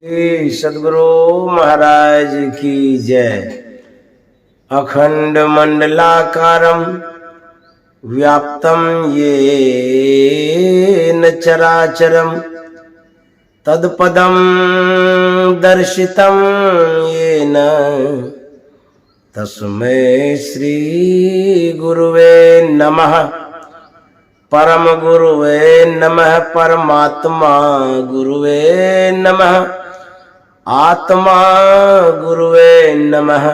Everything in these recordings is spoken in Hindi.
श्री सद्गुरु महाराज की जय। अखंड मंडलाकारं व्याप्तं येन चराचरं तत्पदं दर्शितं येन तस्मै श्री गुरुवे नमः। परम गुरुवे नमः। परमात्मा गुरुवे नमः। आत्मा गुरुवे नमः।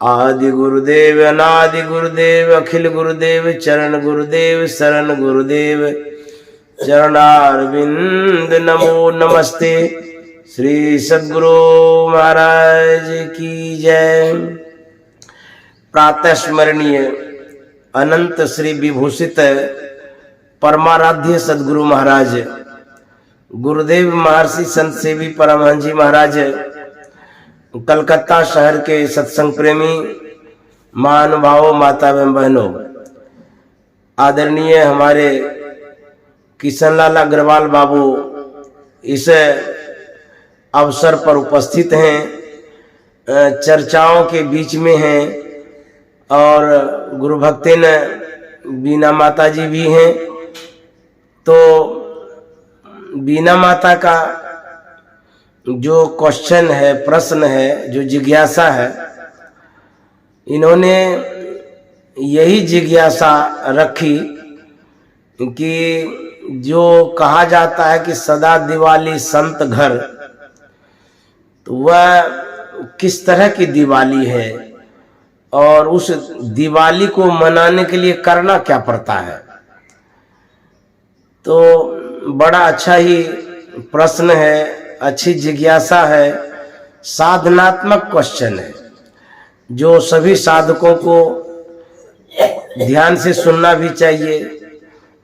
आदि गुरुदेव अनादि गुरुदेव अखिल गुरुदेव चरण गुरुदेव शरण गुरुदेव चरणारविंद नमो नमस्ते। श्री सद्गुरु महाराज की जय। प्रातः स्मरणीय अनंत श्री विभूषित परमाराध्य सद्गुरु महाराज गुरुदेव महर्षि संत सेवी परमहंस जी महाराज कलकत्ता शहर के सत्संग प्रेमी महानुभावों माता एवं बहनों, आदरणीय हमारे किशनलाल अग्रवाल बाबू इस अवसर पर उपस्थित हैं, चर्चाओं के बीच में हैं और गुरु भक्तिन बीना माता जी भी हैं। तो बीना माता का जो क्वेश्चन है, प्रश्न है, जो जिज्ञासा है, इन्होंने यही जिज्ञासा रखी कि जो कहा जाता है कि सदा दिवाली संत घर, तो वह किस तरह की दिवाली है और उस दिवाली को मनाने के लिए करना क्या पड़ता है। तो बड़ा अच्छा ही प्रश्न है, अच्छी जिज्ञासा है, साधनात्मक क्वेश्चन है जो सभी साधकों को ध्यान से सुनना भी चाहिए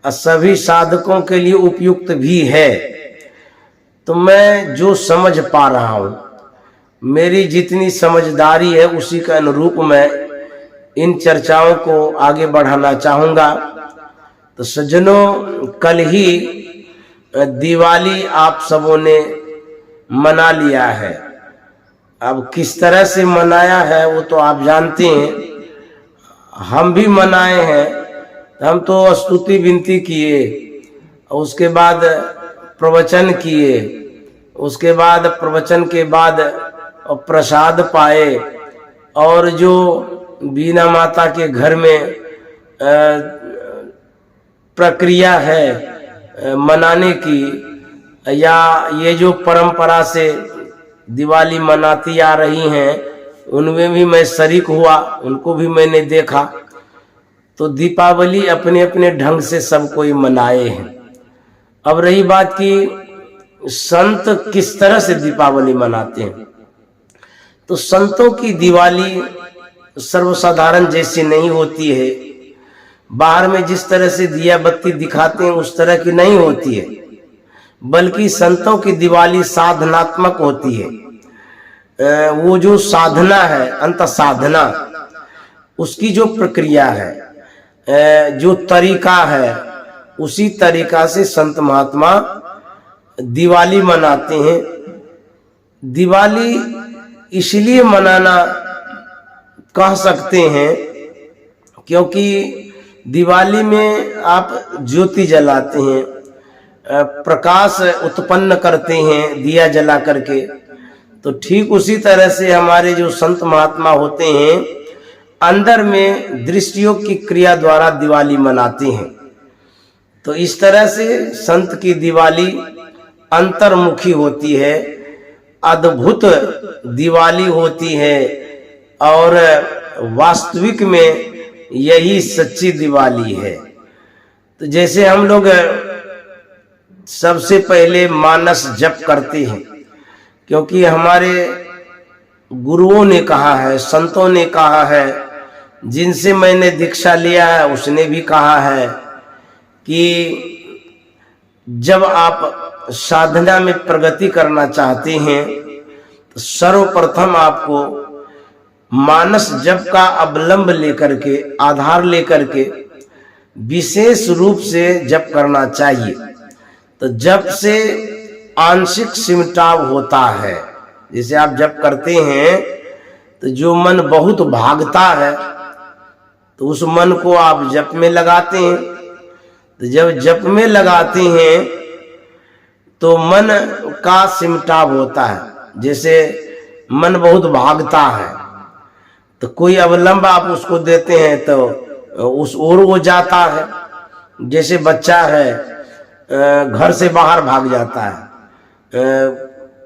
और सभी साधकों के लिए उपयुक्त भी है। तो मैं जो समझ पा रहा हूँ, मेरी जितनी समझदारी है उसी के अनुरूप मैं इन चर्चाओं को आगे बढ़ाना चाहूँगा। तो सज्जनों, कल ही दिवाली आप सबों ने मना लिया है। अब किस तरह से मनाया है वो तो आप जानते हैं। हम भी मनाए हैं। हम तो स्तुति विनती किए, उसके बाद प्रवचन किए, उसके बाद प्रवचन के बाद प्रसाद पाए और जो बीना माता के घर में प्रक्रिया है मनाने की, या ये जो परंपरा से दिवाली मनाती आ रही हैं उनमें भी मैं शरीक हुआ, उनको भी मैंने देखा। तो दीपावली अपने अपने ढंग से सब कोई मनाए हैं। अब रही बात कि संत किस तरह से दीपावली मनाते हैं, तो संतों की दिवाली सर्वसाधारण जैसी नहीं होती है। बाहर में जिस तरह से दिया बत्ती दिखाते हैं उस तरह की नहीं होती है, बल्कि संतों की दिवाली साधनात्मक होती है। वो जो साधना है, अंत साधना, उसकी जो प्रक्रिया है, जो तरीका है, उसी तरीका से संत महात्मा दिवाली मनाते हैं। दिवाली इसलिए मनाना कह सकते हैं क्योंकि दिवाली में आप ज्योति जलाते हैं, प्रकाश उत्पन्न करते हैं दिया जला करके। तो ठीक उसी तरह से हमारे जो संत महात्मा होते हैं अंदर में दृष्टियोग की क्रिया द्वारा दिवाली मनाते हैं। तो इस तरह से संत की दिवाली अंतर्मुखी होती है, अद्भुत दिवाली होती है और वास्तविक में यही सच्ची दिवाली है। तो जैसे हम लोग सबसे पहले मानस जप करते हैं, क्योंकि हमारे गुरुओं ने कहा है, संतों ने कहा है, जिनसे मैंने दीक्षा लिया है उसने भी कहा है कि जब आप साधना में प्रगति करना चाहते हैं तो सर्वप्रथम आपको मानस जप का अवलंब लेकर के, आधार लेकर के विशेष रूप से जप करना चाहिए। तो जप से आंशिक सिमटाव होता है। जैसे आप जप करते हैं तो जो मन बहुत भागता है तो उस मन को आप जप में लगाते हैं। तो जब जप में लगाते हैं तो मन का सिमटाव होता है। जैसे मन बहुत भागता है तो कोई अवलंब आप उसको देते हैं तो उस ओर वो जाता है। जैसे बच्चा है घर से बाहर भाग जाता है,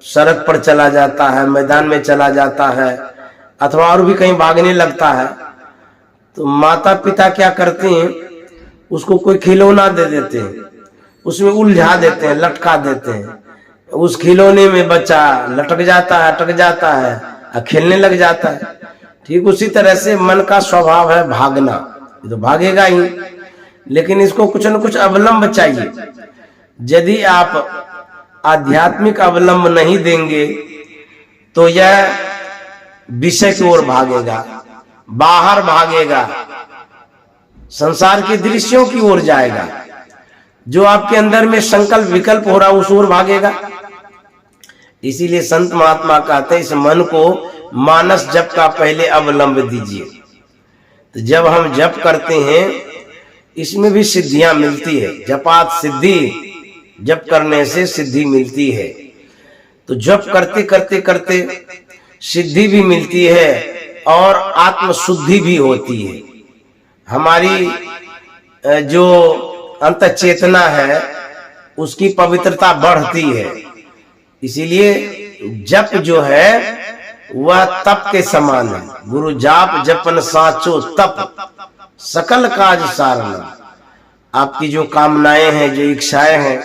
सड़क पर चला जाता है, मैदान में चला जाता है, अथवा और भी कहीं भागने लगता है, तो माता पिता क्या करते हैं, उसको कोई खिलौना दे देते हैं, उसमें उलझा देते हैं, लटका देते हैं। उस खिलौने में बच्चा लटक जाता है, अटक जाता है और खेलने लग जाता है। ठीक उसी तरह से मन का स्वभाव है भागना, ये तो भागेगा ही, लेकिन इसको कुछ न कुछ अवलंब चाहिए। यदि आप आध्यात्मिक अवलंब नहीं देंगे तो यह विषय की ओर भागेगा, बाहर भागेगा, संसार के दृश्यों की ओर जाएगा। जो आपके अंदर में संकल्प विकल्प हो रहा उस ओर भागेगा। इसीलिए संत महात्मा कहते हैं इस मन को मानस जप का पहले अवलंब दीजिए। तो जब हम जप करते हैं इसमें भी सिद्धियां मिलती है। जपात सिद्धि, जप करने से सिद्धि मिलती है। तो जप करते करते करते सिद्धि भी मिलती है और आत्म शुद्धि भी होती है। हमारी जो अंत चेतना है उसकी पवित्रता बढ़ती है। इसीलिए जप जो है वह तप के समान है। गुरु जाप जपन साचो तप, सकल काज सारना। आपकी जो कामनाएं हैं, जो इच्छाएं हैं,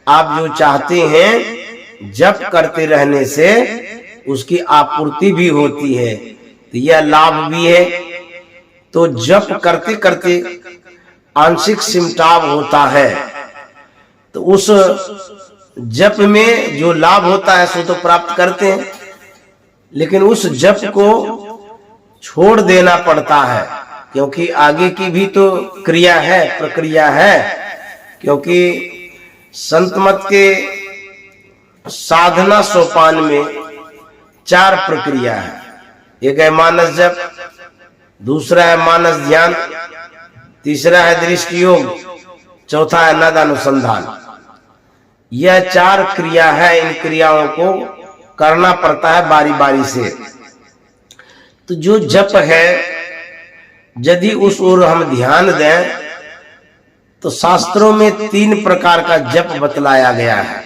आप जो चाहते हैं, जप करते रहने से उसकी आपूर्ति भी होती है, तो यह लाभ भी है। तो जप करते करते आंशिक सिमटाव होता है। तो उस जप में जो लाभ होता है सो तो प्राप्त करते हैं, लेकिन उस जप को छोड़ देना पड़ता है, क्योंकि आगे की भी तो क्रिया है, प्रक्रिया है। क्योंकि संत मत के साधना सोपान में 4 प्रक्रिया है। एक है मानस जप, दूसरा है मानस ध्यान, तीसरा है दृष्टि योग, चौथा है नद अनुसंधान। यह 4 क्रिया है। इन क्रियाओं को करना पड़ता है बारी बारी से। तो जो जप है यदि उस ओर हम ध्यान दें तो शास्त्रों में 3 प्रकार का जप बतलाया गया है।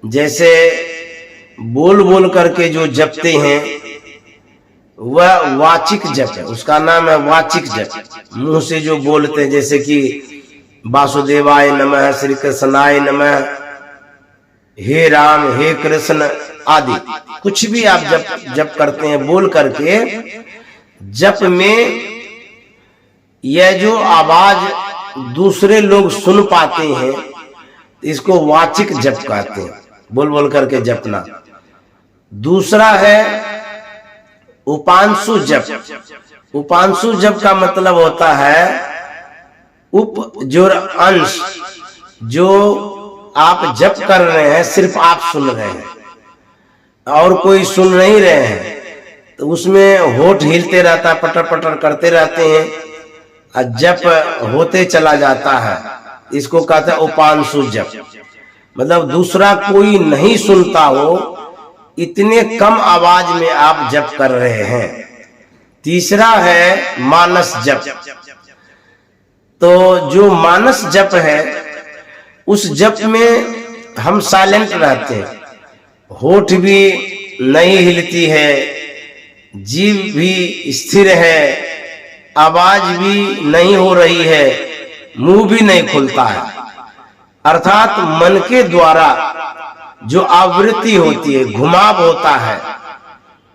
जैसे बोल बोल करके जो जपते हैं वह वाचिक जप है, उसका नाम है वाचिक जप। मुंह से जो बोलते हैं, जैसे कि वासुदेवाय नमः, श्री कृष्णाय नमः, हे राम, हे कृष्ण आदि, कुछ भी आप जप करते हैं बोल करके। जप में यह जो आवाज दूसरे लोग सुन पाते हैं इसको वाचिक जप कहते हैं, बोल बोल करके जपना। दूसरा है उपांशु जप। उपांशु जप का मतलब होता है उप जो अंश, जो आप जप कर रहे हैं सिर्फ आप सुन रहे हैं और कोई सुन नहीं रहे हैं, तो उसमें होठ हिलते रहता है, पटर पटर करते रहते हैं और जप होते चला जाता है। इसको कहते हैं उपांशु जप। मतलब दूसरा कोई नहीं सुनता हो, इतने कम आवाज में आप जप कर रहे हैं। तीसरा है मानस जप। तो जो मानस जप है उस जप में हम साइलेंट रहते हैं, होठ भी नहीं हिलती है, जीभ भी स्थिर है, आवाज भी नहीं हो रही है, मुंह भी नहीं खुलता है। अर्थात मन के द्वारा जो आवृत्ति होती है, घुमाव होता है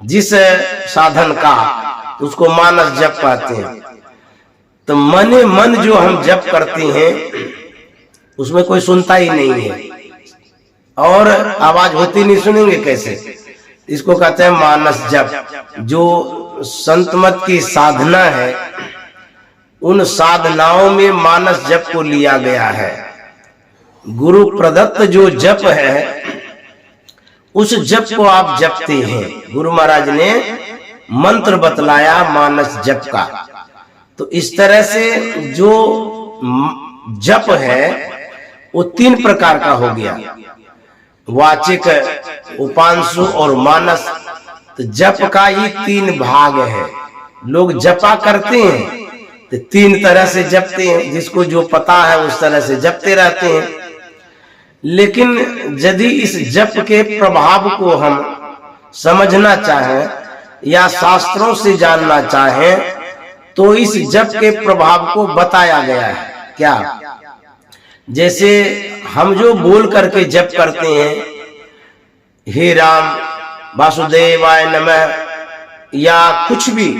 जिस साधन का, उसको मानस जप कहते हैं। तो मने मन जो हम जप करते हैं उसमें कोई सुनता ही नहीं है और आवाज होती नहीं, सुनेंगे कैसे? इसको कहते हैं मानस जप। जो संत मत की साधना है उन साधनाओं में मानस जप को लिया गया है। गुरु प्रदत्त जो जप है उस जप को आप जपते हैं। गुरु महाराज ने मंत्र बतलाया मानस जप का। तो इस तरह से जो जप है वो 3 प्रकार का हो गया, वाचिक, उपांशु और मानस। तो जप का ही 3 भाग है। लोग जपा करते हैं तो 3 तरह से जपते हैं, जिसको जो पता है उस तरह से जपते रहते हैं। लेकिन यदि इस जप के प्रभाव को हम समझना चाहें या शास्त्रों से जानना चाहें तो इस जप के प्रभाव को बताया गया है। क्या? जैसे हम जो बोल करके जप करते हैं, हे राम वासुदेवाय नमः, या कुछ भी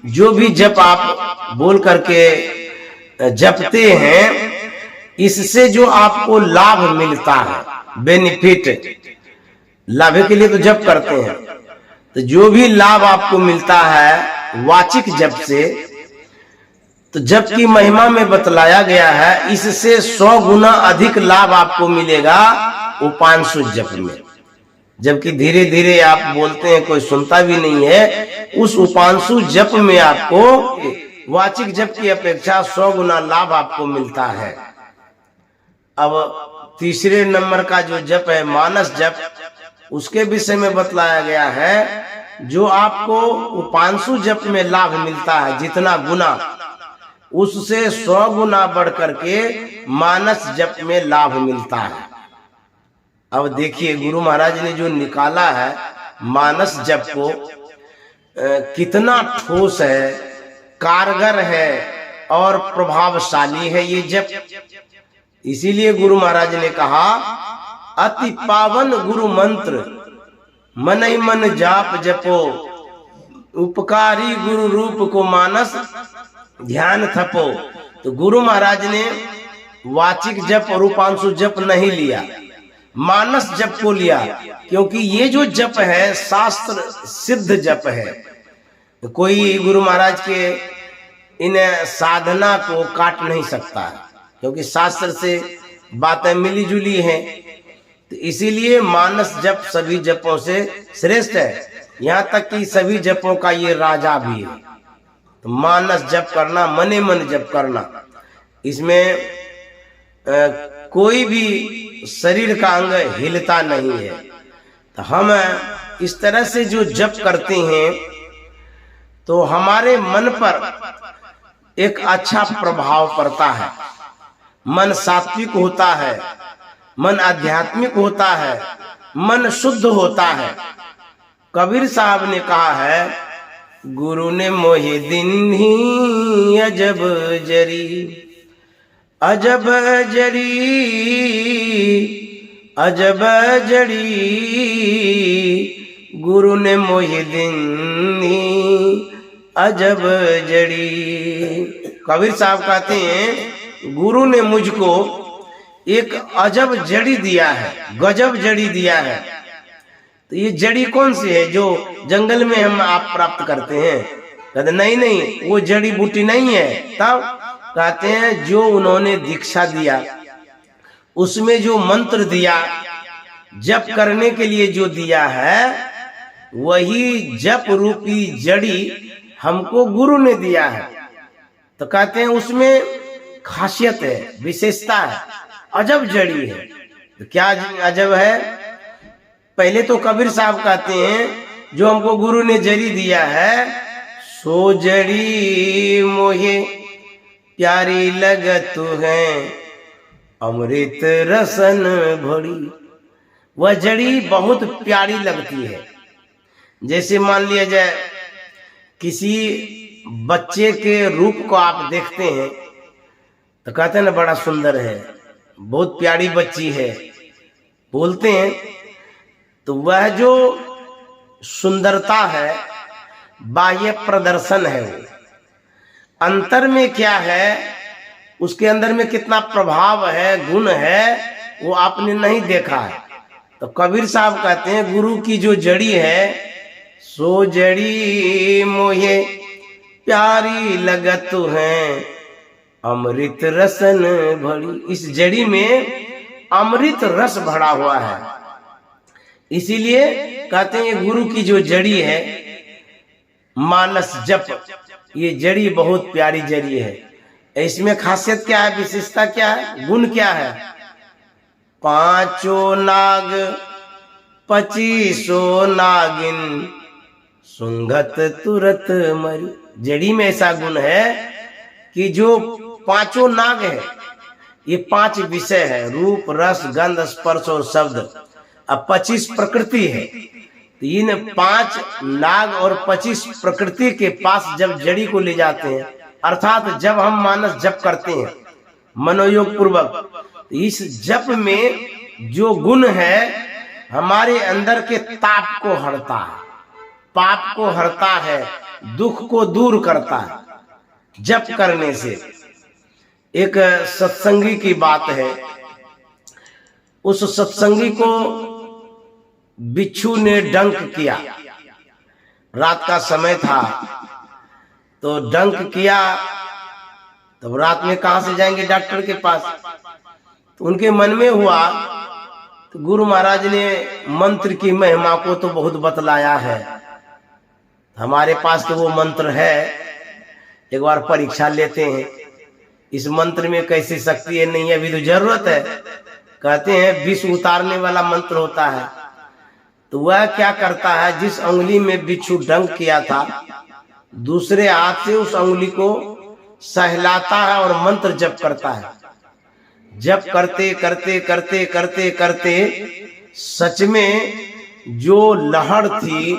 जो भी जप आप बोल करके जपते हैं, इससे जो आपको लाभ मिलता है, बेनिफिट, लाभ के लिए तो जप करते हैं, तो जो भी लाभ आपको मिलता है वाचिक जप से, तो जप की महिमा में बतलाया गया है इससे 100 गुना अधिक लाभ आपको मिलेगा उपांशु जप में। जबकि धीरे धीरे आप बोलते हैं, कोई सुनता भी नहीं है, उस उपांशु जप में आपको वाचिक जप की अपेक्षा 100 गुना लाभ आपको मिलता है। अब तीसरे नंबर का जो जप है मानस जप, उसके विषय में बतलाया गया है जो आपको उपांशु जप में लाभ मिलता है जितना गुना, उससे 100 गुना बढ़ करके मानस जप में लाभ मिलता है। अब देखिए गुरु महाराज ने जो निकाला है मानस जप को, कितना ठोस है, कारगर है और प्रभावशाली है ये जप। इसीलिए गुरु महाराज ने कहा, अति पावन गुरु मंत्र मन ही मन जाप जपो, उपकारी गुरु रूप को मानस ध्यान थपो। तो गुरु महाराज ने वाचिक जप और उपांशु जप नहीं लिया, मानस जप को लिया, क्योंकि ये जो जप है शास्त्र सिद्ध जप है। कोई गुरु महाराज के इन साधना को काट नहीं सकता है, क्योंकि शास्त्र से बातें मिली जुली हैं। तो इसीलिए मानस जप सभी जपों से श्रेष्ठ है, यहाँ तक कि सभी जपों का ये राजा भी है। तो मानस जप करना, मने मन जप करना, इसमें कोई भी शरीर का अंग हिलता नहीं है। तो हम इस तरह से जो जप करते हैं तो हमारे मन पर एक अच्छा प्रभाव पड़ता है, मन सात्विक होता है, मन आध्यात्मिक होता है, मन शुद्ध होता है। कबीर साहब ने कहा है, गुरु ने मोहि दिन ही अजब जरी, अजब जरी, अजब जड़ी, गुरु ने मोहि दिन ही अजब जड़ी। कबीर साहब कहते हैं गुरु ने मुझको एक अजब जड़ी दिया है, गजब जड़ी दिया है। तो ये जड़ी कौन सी है जो जंगल में हम आप प्राप्त करते हैं? कहते नहीं नहीं, वो जड़ी बूटी नहीं है। तब कहते हैं जो उन्होंने दीक्षा दिया, उसमें जो मंत्र दिया, जप करने के लिए जो दिया है, वही जप रूपी जड़ी हमको गुरु ने दिया है। तो कहते हैं उसमें खासियत है, विशेषता है, अजब जड़ी है। तो क्या अजब है? पहले तो कबीर साहब कहते हैं जो हमको गुरु ने जड़ी दिया है, सो जड़ी मोहे प्यारी लगत है, अमृत रसन भरी। वह जड़ी बहुत प्यारी लगती है। जैसे मान लिया जाए किसी बच्चे के रूप को आप देखते हैं तो कहते हैं ना बड़ा सुंदर है, बहुत प्यारी बच्ची है, बोलते हैं। तो वह जो सुंदरता है बाह्य प्रदर्शन है, वो अंतर में क्या है, उसके अंदर में कितना प्रभाव है, गुण है, वो आपने नहीं देखा है। तो कबीर साहब कहते हैं गुरु की जो जड़ी है, सो जड़ी मोहे प्यारी लगत है, अमृत रसन भरी। इस जड़ी में अमृत रस भरा हुआ है। इसीलिए कहते हैं गुरु की जो जड़ी है मानस जप, ये जड़ी बहुत प्यारी जड़ी है। इसमें खासियत क्या है, विशेषता क्या है, गुण क्या है? पांचों नाग 25 नागिन सुंगत तुरत मरी। जड़ी में ऐसा गुण है कि जो 5 नाग है, ये 5 विषय है, रूप रस गंध स्पर्श और शब्द, अब 25 प्रकृति है। तो इन 5 नाग और 25 प्रकृति के पास जब जड़ी को ले जाते हैं, अर्थात जब हम मानस जप करते हैं मनोयोग पूर्वक, इस जप में जो गुण है हमारे अंदर के ताप को हरता है, पाप को हरता है, दुख को दूर करता है जप करने से। एक सत्संगी की बात है, उस सत्संगी को बिच्छू ने डंक किया, रात का समय था, तो डंक किया। तब रात में कहां से जाएंगे डॉक्टर के पास? तो उनके मन में हुआ, तो गुरु महाराज ने मंत्र की महिमा को तो बहुत बतलाया है, हमारे पास तो वो मंत्र है, एक बार परीक्षा लेते हैं, इस मंत्र में कैसी शक्ति है नहीं है, अभी तो जरूरत है। कहते हैं विष उतारने वाला मंत्र होता है। तो वह क्या करता है, जिस उंगली में बिच्छू डंक किया था, दूसरे हाथ से उस उंगली को सहलाता है और मंत्र जप करता है। जप करते करते करते करते करते सच में जो लहर थी,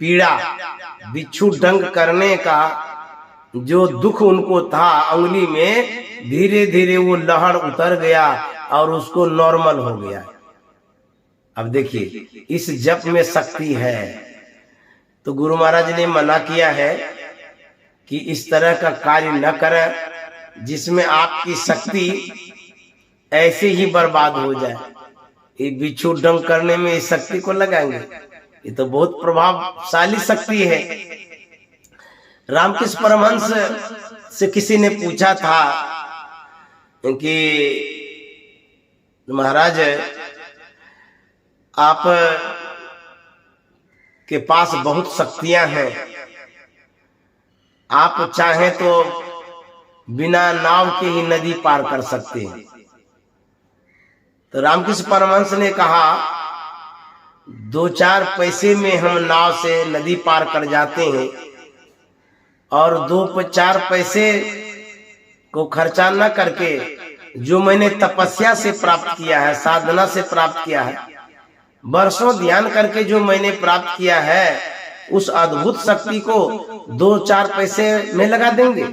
पीड़ा, बिच्छू डंक करने का जो दुख उनको था उंगली में, धीरे धीरे वो लहर उतर गया और उसको नॉर्मल हो गया। अब देखिए इस जप में शक्ति है। तो गुरु महाराज ने मना किया है कि इस तरह का कार्य न करें जिसमें आपकी शक्ति ऐसे ही बर्बाद हो जाए। ये बिच्छू डंक करने में इस शक्ति को लगाएंगे, ये तो बहुत प्रभावशाली शक्ति है। रामकृष्ण परमहंस से किसी ने पूछा था कि महाराज आप के पास बहुत शक्तियां हैं, आप चाहें तो बिना नाव के ही नदी पार कर सकते हैं। तो रामकृष्ण परमहंस ने कहा 2-4 पैसे में हम नाव से नदी पार कर जाते हैं, और 2-4 पैसे को खर्चा न करके जो मैंने तपस्या से प्राप्त किया है, साधना से प्राप्त किया है, वर्षों ध्यान करके जो मैंने प्राप्त किया है, उस अद्भुत शक्ति को 2-4 पैसे में लगा देंगे।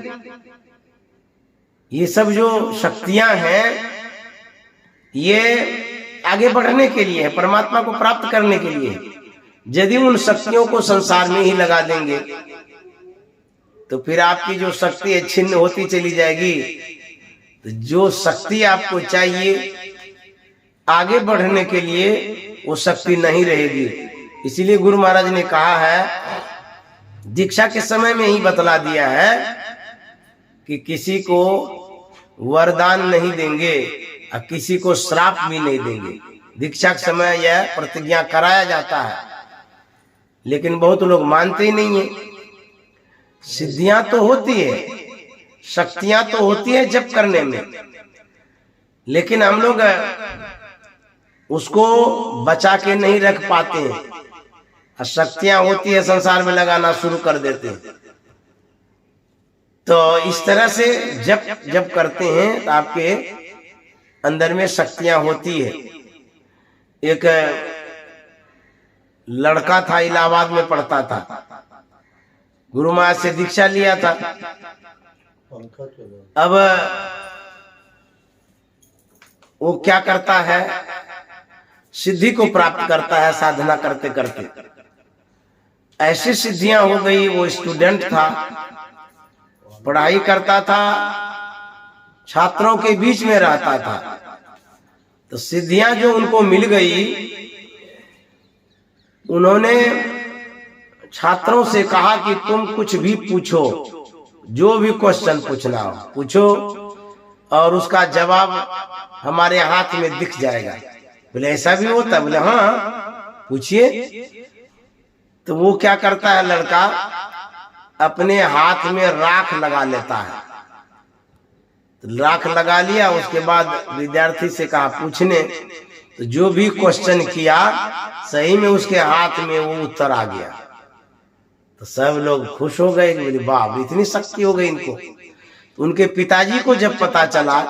ये सब जो शक्तियां हैं ये आगे बढ़ने के लिए है, परमात्मा को प्राप्त करने के लिए। यदि उन शक्तियों को संसार में ही लगा देंगे तो फिर आपकी जो शक्ति है छिन्न होती चली जाएगी। तो जो शक्ति आपको चाहिए आगे बढ़ने के लिए वो शक्ति नहीं रहेगी। इसीलिए गुरु महाराज ने कहा है, दीक्षा के समय में ही बतला दिया है कि किसी को वरदान नहीं देंगे और किसी को श्राप भी नहीं देंगे। दीक्षा के समय यह प्रतिज्ञा कराया जाता है, लेकिन बहुत लोग मानते ही नहीं है। सिद्धियां तो होती है, शक्तियां तो होती है जप करने में, लेकिन हम लोग उसको बचा के नहीं रख पाते हैं, और शक्तियां होती है संसार में लगाना शुरू कर देते हैं। तो इस तरह से जब करते हैं तो आपके अंदर में शक्तियां होती है। एक लड़का था, इलाहाबाद में पढ़ता था, गुरु महाराज से दीक्षा लिया था। अब वो क्या करता है, सिद्धि को प्राप्त करता है साधना करते करते। ऐसी सिद्धियां हो गई, वो स्टूडेंट था, पढ़ाई करता था, छात्रों के बीच में रहता था। तो सिद्धियां जो उनको मिल गई, उन्होंने छात्रों से कहा कि तुम कुछ भी पूछो, जो भी क्वेश्चन पूछना हो पूछो, और उसका जवाब हमारे हाथ में दिख जाएगा। बोले ऐसा भी होता? बोले हाँ, पूछिए। तो वो क्या करता है लड़का, अपने हाथ में राख लगा लेता है। तो राख लगा लिया, उसके बाद विद्यार्थी से कहा पूछने, तो जो भी क्वेश्चन किया सही में उसके हाथ में वो उत्तर आ गया। तो सब लोग खुश हो गए, बोले बाप इतनी शक्ति हो गई इनको। तो उनके पिताजी को जब पता चला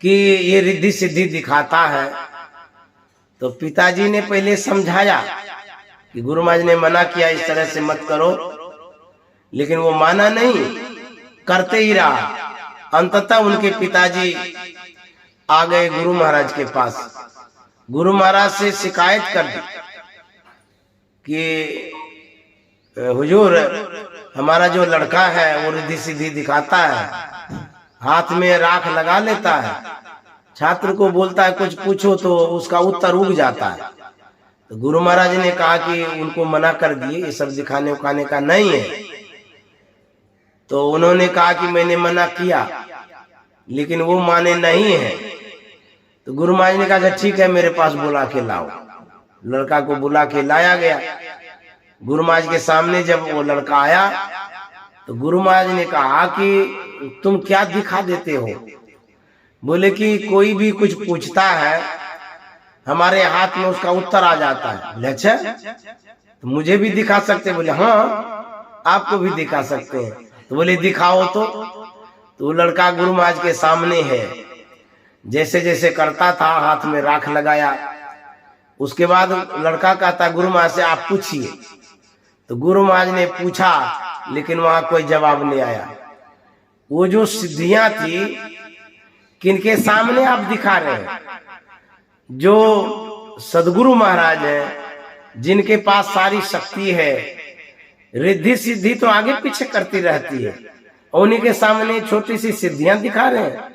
कि ये रिद्धि सिद्धि दिखाता है, तो पिताजी ने पहले समझाया कि गुरु महाराज ने मना किया इस तरह से मत करो, लेकिन वो माना नहीं, करते ही रहा। अंततः उनके पिताजी आ गए गुरु महाराज के पास, गुरु महाराज से शिकायत कर दी कि हुजूर हमारा जो लड़का है वो रिद्धि सिद्धि दिखाता है, हाथ में राख लगा लेता है, छात्र को बोलता है कुछ पूछो तो उसका उत्तर उग जाता है। तो गुरु महाराज ने कहा कि उनको मना कर दिए, ये सब दिखाने उखाने का नहीं है। तो उन्होंने कहा कि मैंने मना किया, लेकिन वो माने नहीं है। तो गुरु महाराज ने कहा ठीक है, मेरे पास बुला के लाओ। लड़का को बुला के लाया गया। गुरु महाराज के सामने जब वो लड़का आया तो गुरु महाराज ने कहा कि तुम क्या दिखा देते हो? बोले कि कोई भी कुछ पूछता है हमारे हाथ में उसका उत्तर आ जाता है। बोले अच्छा, तो मुझे भी दिखा सकते? बोले हाँ, आपको भी दिखा सकते हैं। तो बोले दिखाओ। तो वो लड़का गुरु महाराज के सामने है, जैसे जैसे करता था हाथ में राख लगाया। उसके बाद लड़का कहता गुरु महाराज से आप पूछिए। तो गुरु महाराज ने पूछा, लेकिन वहां कोई जवाब नहीं आया। वो जो सिद्धियां थी किनके सामने आप दिखा रहे हैं? जो सदगुरु महाराज हैं, जिनके पास सारी शक्ति है, रिद्धि सिद्धि तो आगे पीछे करती रहती है, उन्हीं के सामने छोटी सी सिद्धियां दिखा रहे हैं।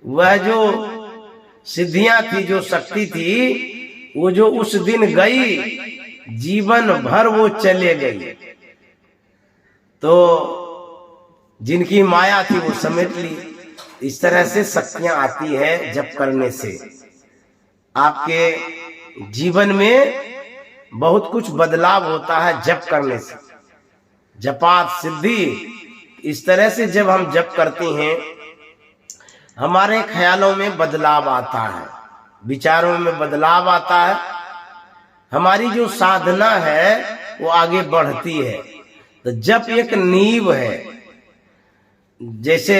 वह जो सिद्धियां थी, जो शक्ति थी, वो जो उस दिन गई, जीवन भर वो चले गई। तो जिनकी माया थी वो समेट ली। इस तरह से शक्तियां आती है जप करने से। आपके जीवन में बहुत कुछ बदलाव होता है जप करने से। जपात सिद्धि, इस तरह से जब हम जप करते हैं हमारे ख्यालों में बदलाव आता है, विचारों में बदलाव आता है, हमारी जो साधना है वो आगे बढ़ती है। तो जप एक नींव है। जैसे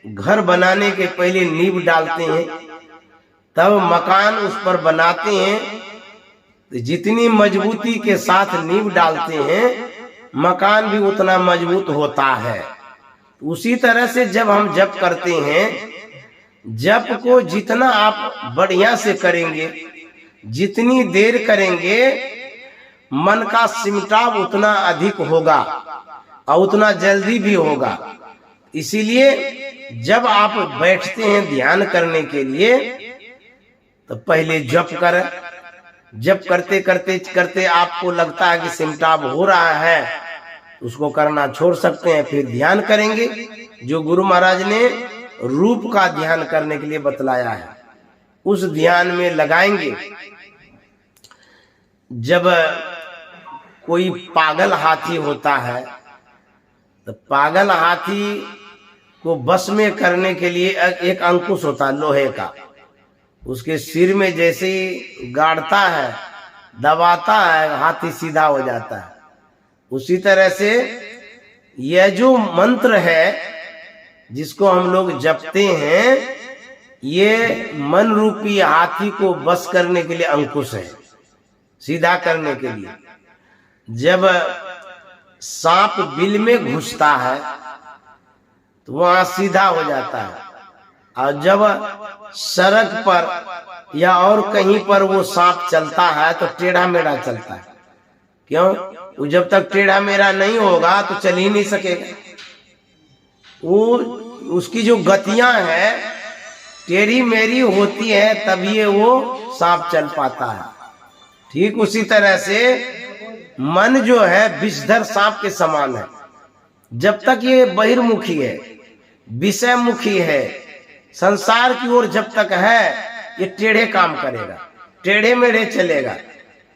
घर बनाने के पहले नींव डालते हैं, तब मकान उस पर बनाते हैं। तो जितनी मजबूती के साथ नींव डालते हैं, मकान भी उतना मजबूत होता है। उसी तरह से जब हम जप करते हैं, जप को जितना आप बढ़िया से करेंगे, जितनी देर करेंगे, मन का सिमटाव उतना अधिक होगा और उतना जल्दी भी होगा। इसीलिए जब आप बैठते हैं ध्यान करने के लिए, तो पहले जप करें। जप करते करते करते आपको लगता है कि सिमटाव हो रहा है, उसको करना छोड़ सकते हैं, फिर ध्यान करेंगे। जो गुरु महाराज ने रूप का ध्यान करने के लिए बतलाया है, उस ध्यान में लगाएंगे। जब कोई पागल हाथी होता है, तो पागल हाथी को बस में करने के लिए एक अंकुश होता है लोहे का, उसके सिर में जैसे ही गाड़ता है, दबाता है, हाथी सीधा हो जाता है। उसी तरह से यह जो मंत्र है जिसको हम लोग जपते हैं, ये मन रूपी हाथी को बस करने के लिए अंकुश है, सीधा करने के लिए। जब सांप बिल में घुसता है तो वहां सीधा हो जाता है, और जब सड़क पर या और कहीं पर वो सांप चलता है तो टेढ़ा मेढ़ा चलता है। क्यों? वो जब तक टेढ़ा मेढ़ा नहीं होगा तो चल ही नहीं सकेगा। वो उसकी जो गतियां हैं टेढ़ी मेढ़ी होती है, तभी वो सांप चल पाता है। ठीक उसी तरह से मन जो है विषधर सांप के समान है। जब तक ये बहिर्मुखी है, विषयमुखी है, संसार की ओर जब तक है ये टेढ़े काम करेगा, टेढ़े मेढ़े चलेगा,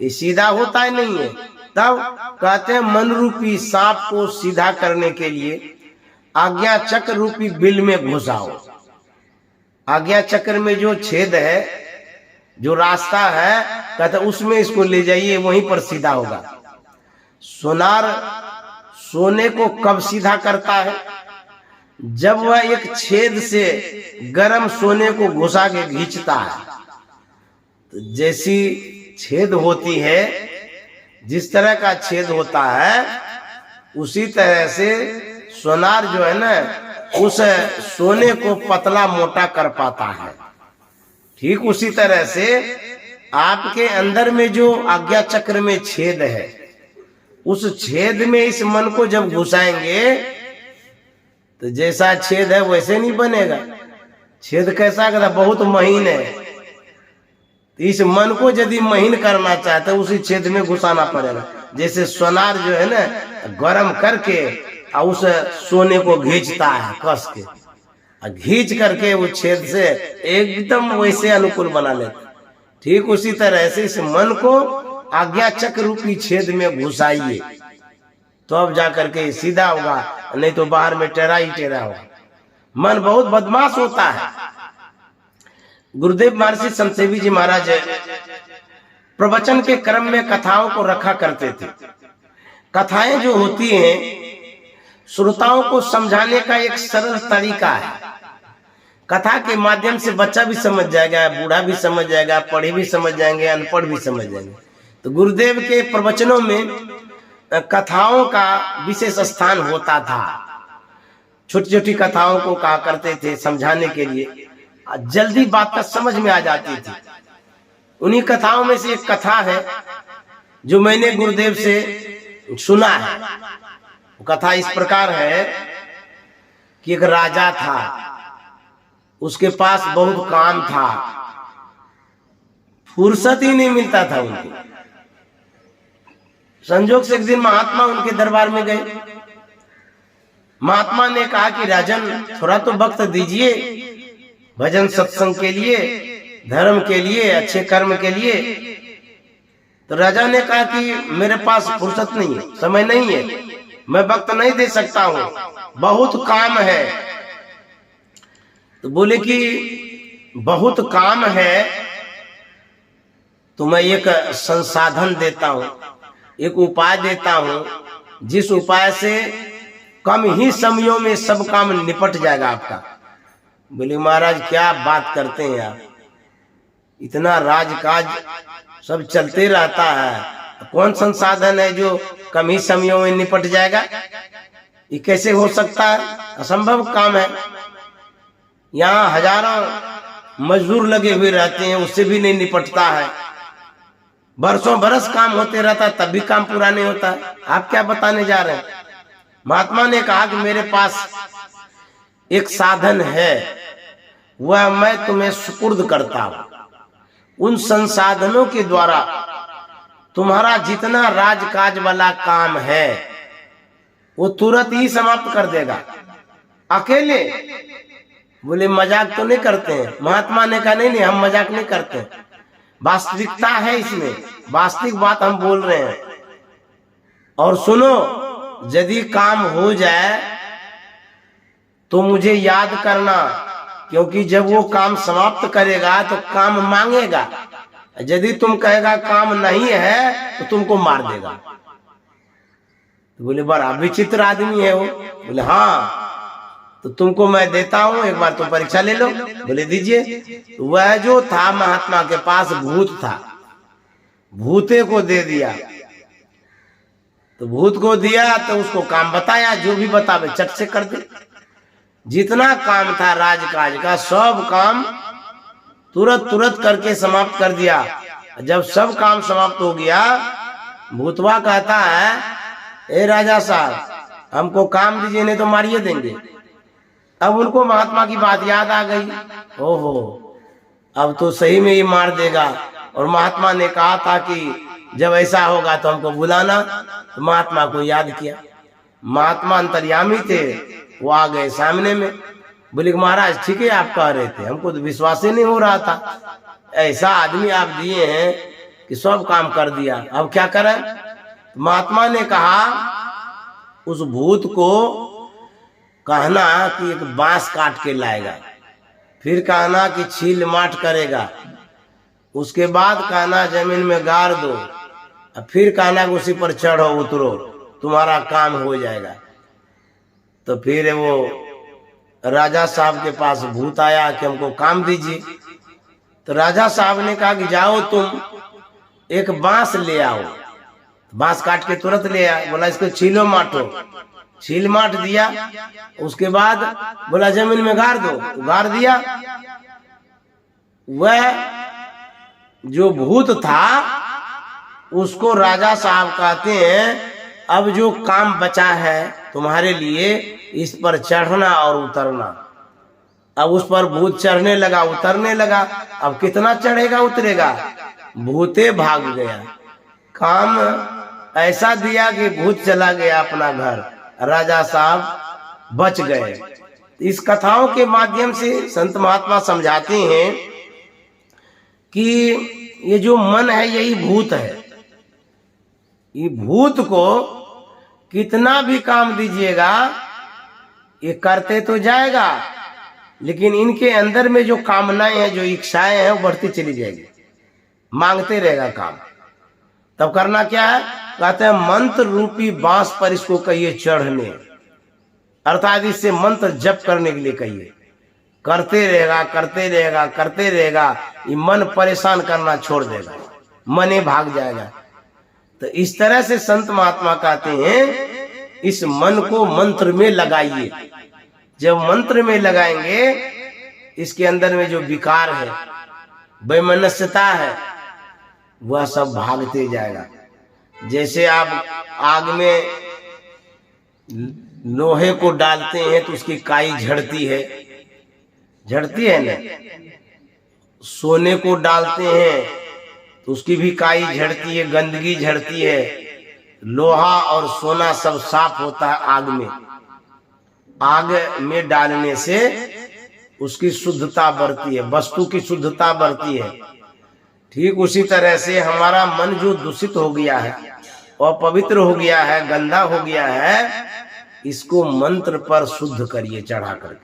ये सीधा होता ही नहीं है। तब कहते हैं मन रूपी सांप को सीधा करने के लिए आज्ञा चक्र रूपी बिल में घुसाओ। आज्ञा चक्र में जो छेद है, जो रास्ता है, कहते उसमें इसको ले जाइए, वहीं पर सीधा होगा। सोनार सोने को कब सीधा करता है? जब वह एक छेद से गर्म सोने को घुसा के खींचता है। तो जैसी छेद होती है, जिस तरह का छेद होता है, उसी तरह से सोनार जो है ना, उस सोने को पतला मोटा कर पाता है। ठीक उसी तरह से आपके अंदर में जो आज्ञा चक्र में छेद है, उस छेद में इस मन को जब घुसाएंगे तो जैसा छेद है वैसे नहीं बनेगा। छेद कैसा कहता, बहुत महीन है। इस मन को यदि महीन करना चाहते उसी छेद में घुसाना पड़ेगा। जैसे सोनार जो है ना, गरम करके और उस सोने को खींचता है कस के, और खींच करके वो छेद से एकदम वैसे अनुकूल बना लेता। ठीक उसी तरह से इस मन को आज्ञा चक्र रूपी छेद में घुसाइए, तो अब जाकर के सीधा होगा, नहीं तो बाहर में टेढ़ा ही टेढ़ा होगा। मन बहुत बदमाश होता है। गुरुदेव महर्षि संतसेवी जी महाराज प्रवचन के क्रम में कथाओं को रखा करते थे। कथाएं जो होती हैं, श्रोताओं को समझाने का एक सरल तरीका है। कथा के माध्यम से बच्चा भी समझ जाएगा, बूढ़ा भी समझ जाएगा, पढ़े भी समझ जाएंगे, अनपढ़ भी समझ जाएंगे। तो गुरुदेव के प्रवचनों में कथाओं का विशेष स्थान होता था। छोटी छोटी कथाओं को कहा करते थे समझाने के लिए, जल्दी बात का समझ में आ जाती थी। उन्हीं कथाओं में से एक कथा है जो मैंने गुरुदेव से सुना है। वो कथा इस प्रकार है कि एक राजा था, उसके पास बहुत काम था, फुर्सत ही नहीं मिलता था उनको। संजोग से एक दिन महात्मा उनके दरबार में गए। महात्मा ने कहा कि राजन, थोड़ा तो वक्त दीजिए भजन सत्संग के लिए, धर्म के लिए, अच्छे कर्म के लिए। तो राजा ने कहा कि मेरे पास फुर्सत नहीं है, समय नहीं है, मैं वक्त नहीं दे सकता हूँ, बहुत काम है। तो बोले कि बहुत काम है तो मैं एक संसाधन देता हूँ, एक उपाय देता हूँ, जिस उपाय से कम ही समयों में सब काम निपट जाएगा आपका। बोले महाराज क्या बात करते हैं आप, इतना राजकाज सब चलते रहता है, कौन संसाधन है जो कम ही समयों में निपट जाएगा? ये कैसे हो सकता है? असंभव काम है। यहाँ हजारों मजदूर लगे हुए रहते हैं, उससे भी नहीं निपटता है। बरसों बरस काम होते रहता है, तब भी काम पूरा नहीं होता है। आप क्या बताने जा रहे हैं? महात्मा ने कहा कि मेरे पास एक साधन है, वह मैं तुम्हें सुपुर्द करता हूं। उन संसाधनों के द्वारा तुम्हारा जितना राजकाज वाला काम है वो तुरंत ही समाप्त कर देगा, अकेले। बोले मजाक तो नहीं करते हैं? महात्मा ने कहा नहीं, हम मजाक नहीं करते, वास्तविकता है इसमें, वास्तविक बात हम बोल रहे हैं। और सुनो, यदि काम हो जाए तो मुझे याद करना, क्योंकि जब वो काम समाप्त करेगा तो काम मांगेगा। यदि तुम कहेगा काम नहीं है तो तुमको मार देगा। तो बोले बड़ा विचित्र आदमी है वो। बोले हाँ, तो तुमको मैं देता हूं, एक बार तुम परीक्षा ले लो। बोले दीजिए। तो वह जो था महात्मा के पास भूत था, भूते को दे दिया। तो भूत को दिया तो उसको काम बताया, जो भी बतावे चट से कर दे। जितना काम था राजकाज का सब काम तुरंत करके समाप्त कर दिया। जब सब काम समाप्त हो गया, भूतवा कहता है ए राजा साहब हमको काम दीजिए, नहीं तो मारिए देंगे। अब उनको महात्मा की बात याद आ गई, ओहो अब तो सही में ही मार देगा। और महात्मा ने कहा था कि जब ऐसा होगा तो हमको बुलाना। तो महात्मा को याद किया। महात्मा अंतर्यामी थे, वो आ गए सामने में। बोले कि महाराज ठीक है आप कह रहे थे, हमको तो विश्वास ही नहीं हो रहा था, ऐसा आदमी आप दिए हैं कि सब काम कर दिया, अब क्या करें। तो महात्मा ने कहा उस भूत को कहना कि एक बांस काट के लाएगा, फिर कहना कि छील माट करेगा, उसके बाद कहना जमीन में गाड़ दो, और फिर कहना कि उसी पर चढ़ो उतरो, तुम्हारा काम हो जाएगा। तो फिर वो राजा साहब के पास भूत आया कि हमको काम दीजिए। तो राजा साहब ने कहा कि जाओ तुम एक बांस ले आओ, बांस काट के तुरंत ले आया। बोला इसको छीलो माटो, छील माट दिया, उसके बाद बोला जमीन में गाड़ दो, गाड़ दिया। वह जो भूत था उसको राजा साहब कहते हैं अब जो काम बचा है तुम्हारे लिए, इस पर चढ़ना और उतरना। अब उस पर भूत चढ़ने लगा, उतरने लगा, अब कितना चढ़ेगा उतरेगा, भूते भाग गया। काम ऐसा दिया कि भूत चला गया अपना घर, राजा साहब बच गए। इस कथाओं के माध्यम से संत महात्मा समझाते हैं कि ये जो मन है यही भूत है। ये भूत को कितना भी काम दीजिएगा ये करते तो जाएगा, लेकिन इनके अंदर में जो कामनाएं हैं, जो इच्छाएं हैं, वो बढ़ती चली जाएगी, मांगते रहेगा काम। तब करना क्या है, कहते हैं मंत्र रूपी बांस पर इसको कहिए चढ़ने, अर्थात इससे मंत्र जप करने के लिए कहिए। करते रहेगा करते रहेगा करते रहेगा, ये मन परेशान करना छोड़ देगा, मन ही भाग जाएगा। तो इस तरह से संत महात्मा कहते हैं इस मन को मंत्र में लगाइए। जब मंत्र में लगाएंगे, इसके अंदर में जो विकार है, वैमनस्यता है, वह सब भागते जाएगा। जैसे आप आग में लोहे को डालते हैं तो उसकी काई झड़ती है, झड़ती है ना। सोने को डालते हैं तो उसकी भी काई झड़ती है, गंदगी झड़ती है। लोहा और सोना सब साफ होता है आग में। आग में डालने से उसकी शुद्धता बढ़ती है, वस्तु की शुद्धता बढ़ती है। ठीक उसी तरह से हमारा मन जो दूषित हो गया है, अपवित्र हो गया है, गंदा हो गया है, इसको मंत्र पर शुद्ध करिए चढ़ा कर।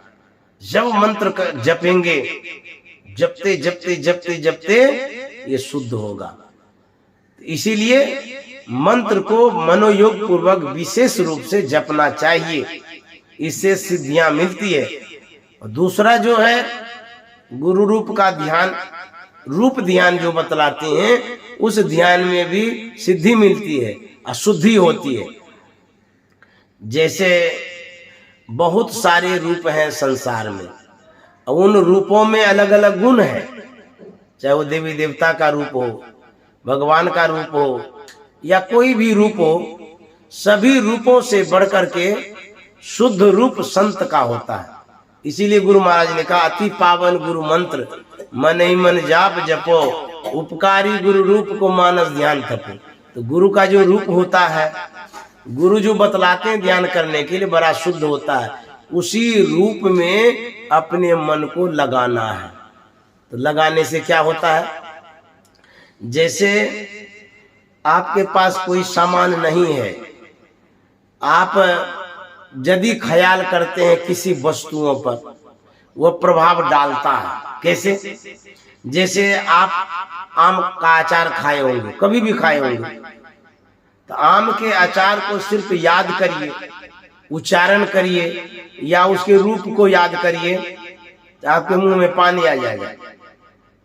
जब मंत्र जपेंगे, जपते जपते जपते जपते ये शुद्ध होगा। इसीलिए मंत्र को मनोयोग पूर्वक विशेष रूप से जपना चाहिए, इससे सिद्धियां मिलती है। और दूसरा जो है गुरु रूप का ध्यान, रूप ध्यान जो बतलाते हैं, उस ध्यान में भी सिद्धि मिलती है, अशुद्धि होती है। जैसे बहुत सारे रूप हैं संसार में, उन रूपों में अलग अलग गुण है, चाहे वो देवी देवता का रूप हो, भगवान का रूप हो, या कोई भी रूप हो। सभी रूपों से बढ़कर के शुद्ध रूप संत का होता है। इसीलिए गुरु महाराज ने कहा अति पावन गुरु मंत्र, मन ही मन जाप जपो, उपकारी गुरु रूप को मानस ध्यान थपो। तो गुरु का जो रूप होता है, गुरु जो बतलाते हैं ध्यान करने के लिए, बड़ा शुद्ध होता है। उसी रूप में अपने मन को लगाना है। तो लगाने से क्या होता है, जैसे आपके पास कोई सामान नहीं है, आप यदि ख्याल करते हैं किसी वस्तुओं पर, वह प्रभाव डालता है। कैसे? जैसे आप आम का अचार खाए होंगे, कभी भी खाए होंगे, तो आम के अचार को सिर्फ याद करिए, उच्चारण करिए, या उसके रूप को याद करिए, तो आपके मुंह में पानी आ जाएगा।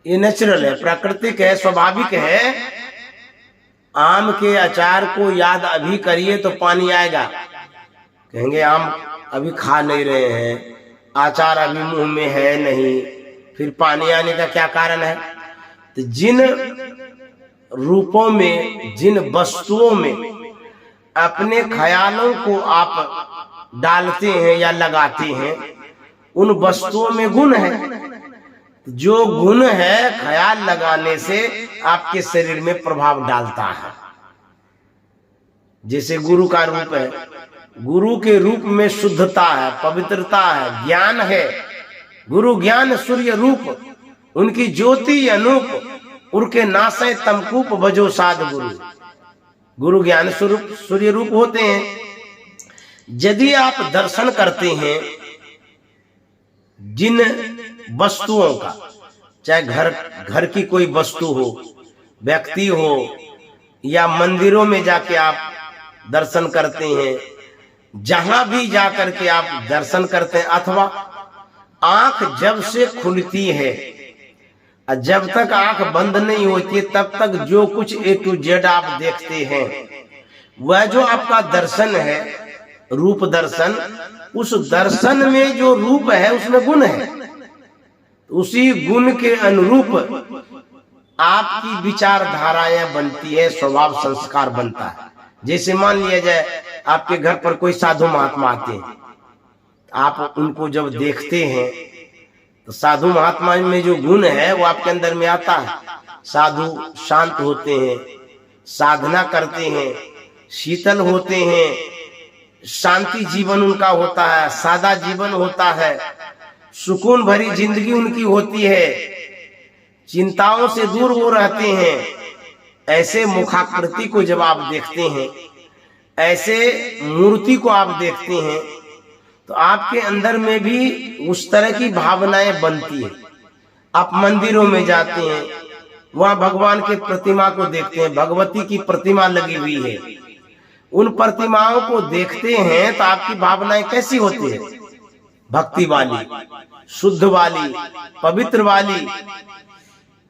ये नेचुरल है, प्राकृतिक है, स्वाभाविक है। आम के अचार को याद अभी करिए तो पानी आएगा। कहेंगे आम अभी खा नहीं रहे हैं, अचार अभी मुंह में है नहीं, फिर पानी आने का क्या कारण है? तो जिन रूपों में, जिन वस्तुओं में अपने ख्यालों को आप डालते हैं या लगाते हैं, उन वस्तुओं में गुण है। जो गुण है ख्याल लगाने से आपके शरीर में प्रभाव डालता है। जैसे गुरु का रूप है, गुरु के रूप में शुद्धता है, पवित्रता है, ज्ञान है, गुरु ज्ञान सूर्य रूप, उनकी ज्योति अनूप, उनके नासे तमकूप बजो साध गुरु। गुरु ज्ञान स्वरूप सूर्य रूप होते हैं। यदि आप दर्शन करते हैं जिन वस्तुओं का, चाहे घर की कोई वस्तु हो, व्यक्ति हो, या मंदिरों में जाके आप दर्शन करते हैं, जहां भी जाकर के आप दर्शन करते हैं, अथवा आंख जब से खुलती है जब तक आंख बंद नहीं होती है तब तक जो कुछ A to Z आप देखते हैं, वह जो आपका दर्शन है, रूप दर्शन, उस दर्शन में जो रूप है उसमें गुण है। उसी गुण के अनुरूप आपकी विचारधाराएं बनती है, स्वभाव संस्कार बनता है। जैसे मान लिया जाए आपके घर पर कोई साधु महात्मा आते हैं, आप उनको जब देखते हैं तो साधु महात्मा में जो गुण है वो आपके अंदर में आता है। साधु शांत होते हैं, साधना करते हैं, शीतल होते हैं, शांति जीवन उनका होता है, सादा जीवन होता है, सुकून भरी जिंदगी उनकी होती है, चिंताओं से दूर वो रहते हैं। ऐसे मुखाकृति को जब आप देखते हैं, ऐसे मूर्ति को आप देखते हैं, तो आपके अंदर में भी उस तरह की भावनाएं बनती है। आप मंदिरों में जाते हैं, वहां भगवान के प्रतिमा को देखते हैं, भगवती की प्रतिमा लगी हुई है, उन प्रतिमाओं को देखते हैं तो आपकी भावनाएं कैसी होती है? भक्ति वाली, शुद्ध वाली, पवित्र वाली,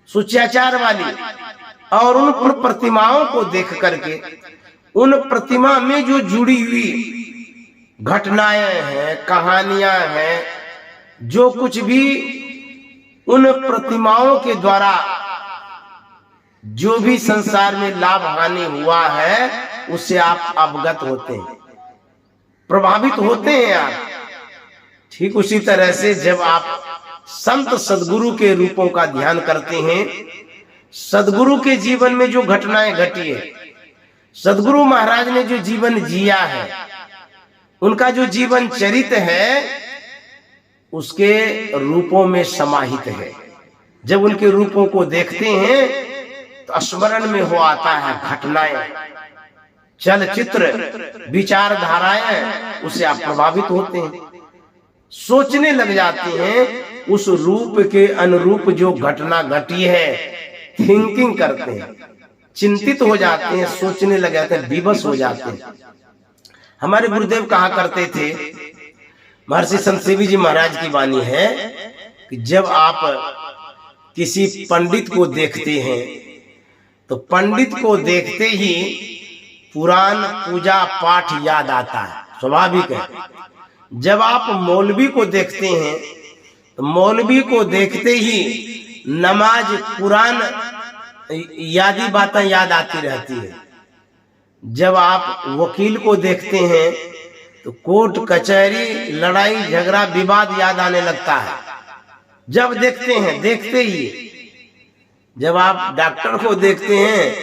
सुचाचार वाली। और उन प्रतिमाओं को देख करके उन प्रतिमा में जो जुड़ी हुई घटनाएं हैं, कहानियां हैं, जो कुछ भी उन प्रतिमाओं के द्वारा जो भी संसार में लाभ हानि हुआ है उससे आप अवगत होते हैं, प्रभावित होते हैं आप। ठीक उसी तरह से जब आप संत सदगुरु के रूपों का ध्यान करते हैं, सदगुरु के जीवन में जो घटनाएं घटी है, सदगुरु महाराज ने जो जीवन जिया है, उनका जो जीवन चरित्र है उसके रूपों में समाहित है। जब उनके रूपों को देखते हैं तो स्मरण में हो आता है घटनाएं, चलचित्र, विचारधाराएं, उससे आप प्रभावित होते हैं, सोचने लग जाते हैं। उस रूप के अनुरूप जो घटना घटी है, थिंकिंग करते हैं, चिंतित हो जाते हैं, सोचने लग जाते हैं, विवश हो जाते हैं। हमारे गुरुदेव कहा करते थे, महर्षि संत सेवी जी महाराज की वाणी है कि जब आप किसी पंडित को देखते हैं तो पंडित को देखते ही पुराण पूजा पाठ याद आता है, स्वाभाविक है। जब आप मौलवी को देखते हैं तो मौलवी को देखते ही नमाज, कुरान, यादी बातें याद आती रहती है। जब आप वकील को देखते हैं तो कोर्ट कचहरी, लड़ाई झगड़ा, विवाद याद आने लगता है। जब देखते हैं, देखते ही। जब आप डॉक्टर को देखते हैं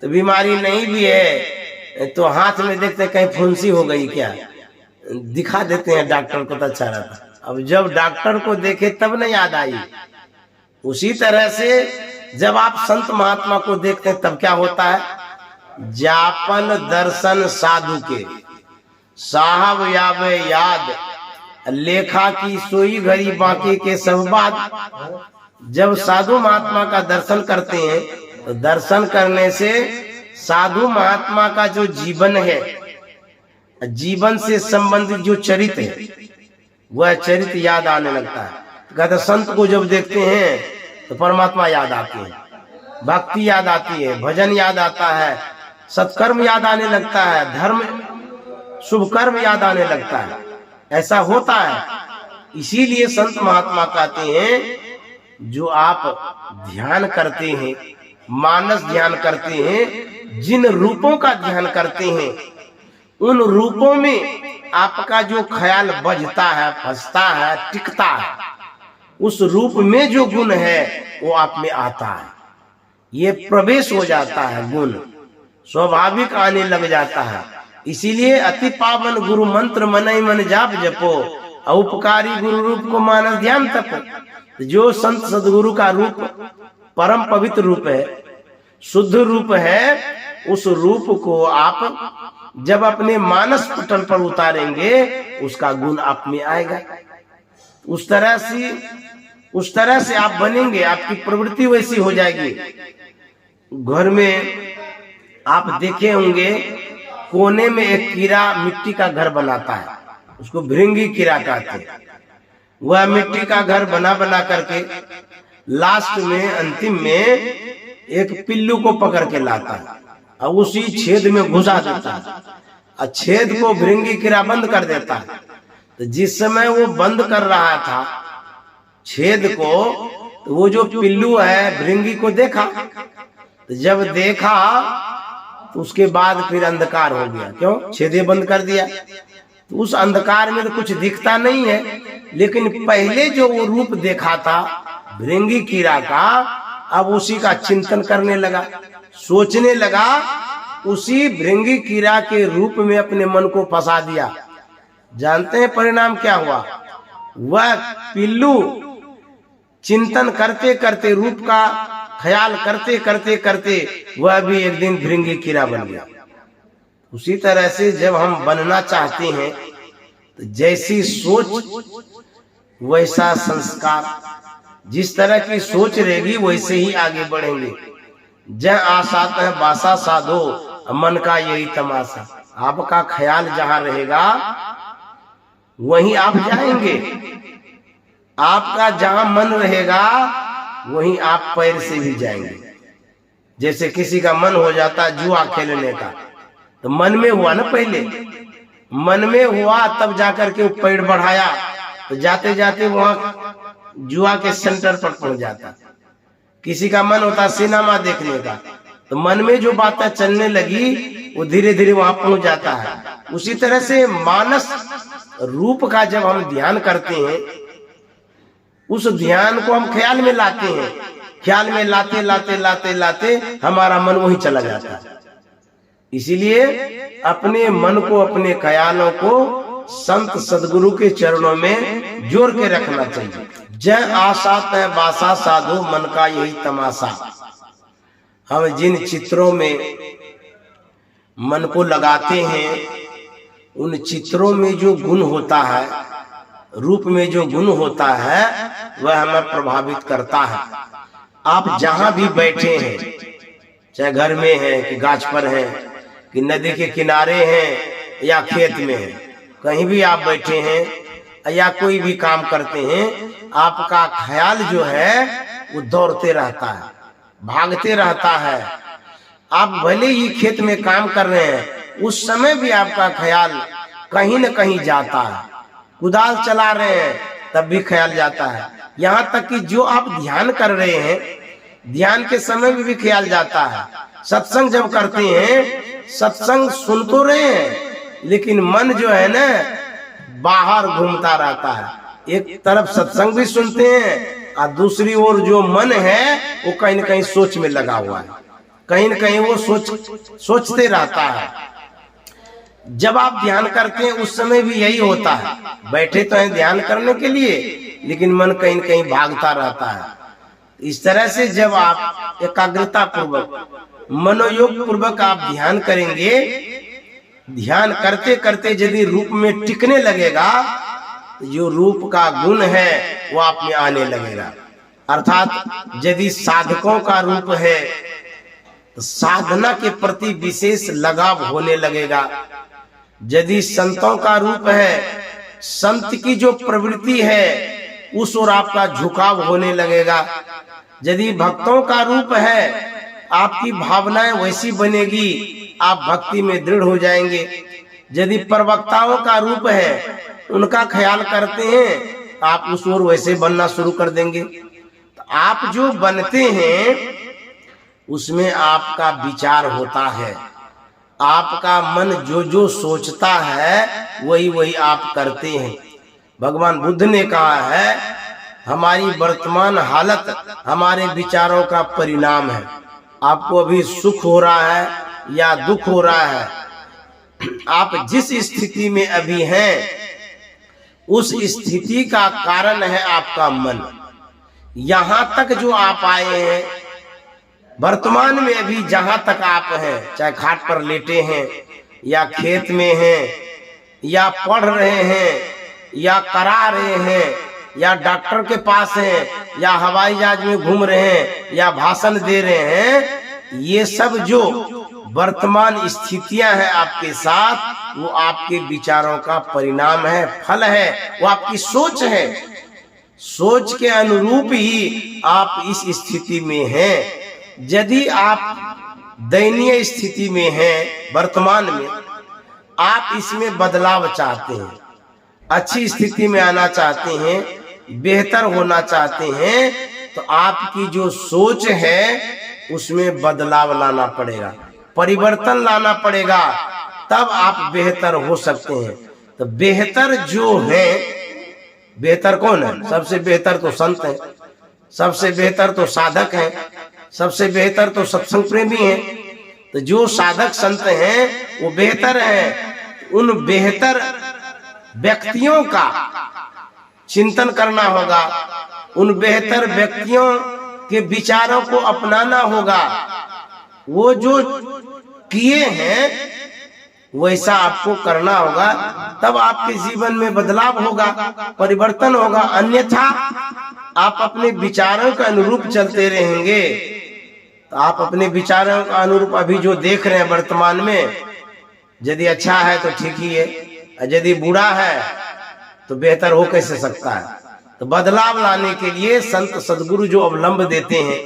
तो बीमारी नहीं भी है तो हाथ में देखते हैं कहीं फुंसी हो गई क्या, दिखा देते हैं डॉक्टर को तो अच्छा रहता। अब जब डॉक्टर को देखे तब न याद आई। उसी तरह से जब आप संत महात्मा को देखते हैं तब क्या होता है? जापन दर्शन साधु के साहब यावे याद, लेखा की सोई घड़ी बाकी के सब बात। जब साधु महात्मा का दर्शन करते हैं तो दर्शन करने से साधु महात्मा का जो जीवन है, जीवन से संबंधित जो चरित्र है, वह चरित्र याद आने लगता है। कहते संत को जब देखते हैं तो परमात्मा याद आती है, भक्ति याद आती है, भजन याद आता है, सत्कर्म याद आने लगता है, धर्म शुभ कर्म याद आने लगता है। ऐसा होता है। इसीलिए संत महात्मा कहते हैं जो आप ध्यान करते हैं, मानस ध्यान करते हैं, जिन रूपों का ध्यान करते हैं, उन रूपों में आपका जो ख्याल बजता है, फंसता है, टिकता है, उस रूप में जो गुण है वो आप में आता है। ये प्रवेश हो जाता है, गुण स्वाभाविक आने लग जाता है। इसीलिए अति पावन गुरु मंत्र मनई मन जाप जपो, उपकारी गुरु रूप को मानस ध्यान तप। जो संत सदगुरु का रूप परम पवित्र रूप है, शुद्ध रूप है, उस रूप को आप जब अपने मानस पटल पर उतारेंगे उसका गुण आप में आएगा। उस तरह से आप बनेंगे, आपकी प्रवृत्ति वैसी हो जाएगी। घर में आप देखे होंगे कोने में एक कीड़ा मिट्टी का घर बनाता है, उसको भृंगी कीड़ा कहते हैं। वह मिट्टी का घर बना बना करके लास्ट में अंतिम में एक पिल्लू को पकड़ के लाता है और उसी छेद में घुसा देता है और छेद को भृंगी कीड़ा बंद कर देता है। तो जिस समय वो बंद कर रहा था छेद को, तो वो जो पिल्लू है भृंगी को देखा। तो जब देखा तो उसके बाद फिर अंधकार हो गया। क्यों? छेदे बंद कर दिया। तो उस अंधकार में तो कुछ दिखता नहीं है, लेकिन पहले जो वो रूप देखा था भृंगी कीड़ा का, अब उसी का चिंतन करने लगा, सोचने लगा, उसी भृंगी कीड़ा के रूप में अपने मन को फंसा दिया। जानते हैं परिणाम क्या हुआ? वह पिल्लू चिंतन करते करते, रूप का ख्याल करते करते करते वह भी एक दिन भृंगी कीड़ा बन गया। उसी तरह से जब हम बनना चाहते हैं तो जैसी सोच वैसा संस्कार, जिस तरह की सोच रहेगी वैसे ही आगे बढ़ेंगे। जय आसात है बासा साधो, मन का यही तमाशा। आपका ख्याल जहां रहेगा वहीं आप जाएंगे। आपका जहां मन रहेगा वहीं आप पैर से भी जाएंगे। जैसे किसी का मन हो जाता है जुआ खेलने का, तो मन में हुआ ना, पहले मन में हुआ तब जाकर के वो पैर बढ़ाया, तो जाते जाते वहां जुआ के सेंटर पर पहुंच जाता। किसी का मन होता सिनेमा देखने का, तो मन में जो बातें चलने लगी वो धीरे धीरे वहां पहुंच जाता है। उसी तरह से मानस रूप का जब हम ध्यान करते हैं, उस ध्यान को हम ख्याल में लाते हैं, ख्याल में लाते लाते लाते लाते हमारा मन वहीं चला जाता है। इसीलिए अपने मन को, अपने ख्यालों को संत सदगुरु के चरणों में जोड़ के रखना चाहिए। जय आशा तय बासा साधु, मन का यही तमाशा। हम जिन चित्रों में मन को लगाते हैं, उन चित्रों में जो गुण होता है, रूप में जो गुण होता है, वह हमें प्रभावित करता है। आप जहां भी बैठे हैं, चाहे घर में हैं कि गाछ पर हैं कि नदी के किनारे हैं या खेत में हैं, कहीं भी आप बैठे हैं या कोई भी काम करते हैं, आपका ख्याल जो है वो दौड़ते रहता है, भागते रहता है। आप भले ही खेत में काम कर रहे हैं, उस समय भी आपका ख्याल कहीं न कहीं जाता है। कुदाल चला रहे हैं तब भी ख्याल जाता है। यहाँ तक कि जो आप ध्यान कर रहे हैं, ध्यान के समय में भी ख्याल जाता है। सत्संग जब करते हैं, सत्संग सुन तो रहे हैं, लेकिन मन जो है ना बाहर घूमता रहता है। एक तरफ सत्संग भी सुनते हैं और दूसरी ओर जो मन है वो कहीं न कहीं सोच में लगा हुआ है, कहीं न कहीं वो सोचते रहता है। जब आप ध्यान करते हैं उस समय भी यही होता है। बैठे तो हैं ध्यान करने के लिए, लेकिन मन कहीं न कहीं भागता रहता है। इस तरह से जब आप एकाग्रता पूर्वक, मनोयोग पूर्वक आप ध्यान करेंगे, ध्यान करते करते यदि रूप में टिकने लगेगा, जो रूप का गुण है वो आप में आने लगेगा। अर्थात यदि साधकों का रूप है तो साधना के प्रति विशेष लगाव होने लगेगा। यदि संतों का रूप है, संत की जो प्रवृत्ति है उस ओर आपका झुकाव होने लगेगा। यदि भक्तों का रूप है, आपकी भावनाएं वैसी बनेगी, आप भक्ति में दृढ़ हो जाएंगे। यदि प्रवक्ताओं का रूप है, उनका ख्याल करते हैं, आप उस ओर वैसे बनना शुरू कर देंगे। तो आप जो बनते हैं उसमें आपका विचार होता है, आपका मन जो जो सोचता है वही वही आप करते हैं। भगवान बुद्ध ने कहा है, हमारी वर्तमान हालत हमारे विचारों का परिणाम है। आपको अभी सुख हो रहा है या दुख हो रहा है, आप जिस स्थिति में अभी हैं उस स्थिति का कारण है आपका मन। यहां तक जो आप आए हैं वर्तमान में, अभी जहां तक आप हैं, चाहे खाट पर लेटे हैं या खेत में हैं या पढ़ रहे हैं या करा रहे हैं या डॉक्टर के पास हैं या हवाई जहाज में घूम रहे हैं या भाषण दे रहे हैं, ये सब जो वर्तमान स्थितियां हैं आपके साथ, वो आपके विचारों का परिणाम है, फल है, वो आपकी सोच है। सोच के अनुरूप ही आप इस स्थिति में हैं। यदि आप दयनीय स्थिति में हैं वर्तमान में, आप इसमें बदलाव चाहते हैं, अच्छी स्थिति में आना चाहते हैं, बेहतर होना चाहते हैं, तो आपकी जो सोच है उसमें बदलाव लाना पड़ेगा, परिवर्तन लाना पड़ेगा, तब आप बेहतर हो सकते हैं। तो बेहतर जो है, बेहतर कौन है? सबसे बेहतर तो संत है, सबसे बेहतर तो साधक है, सबसे बेहतर तो सत्संग प्रेमी है। तो जो साधक संत हैं वो बेहतर हैं। उन बेहतर व्यक्तियों का चिंतन करना होगा, उन बेहतर व्यक्तियों के विचारों को अपनाना होगा। वो जो किए हैं वैसा आपको करना होगा, तब आपके जीवन में बदलाव होगा, परिवर्तन होगा। अन्यथा आप अपने विचारों के अनुरूप चलते रहेंगे, तो आप अपने विचारों के अनुरूप अभी जो देख रहे हैं वर्तमान में, यदि अच्छा है तो ठीक ही है, और यदि बुरा है तो बेहतर हो कैसे सकता है। तो बदलाव लाने के लिए संत सदगुरु जो अवलंब देते हैं,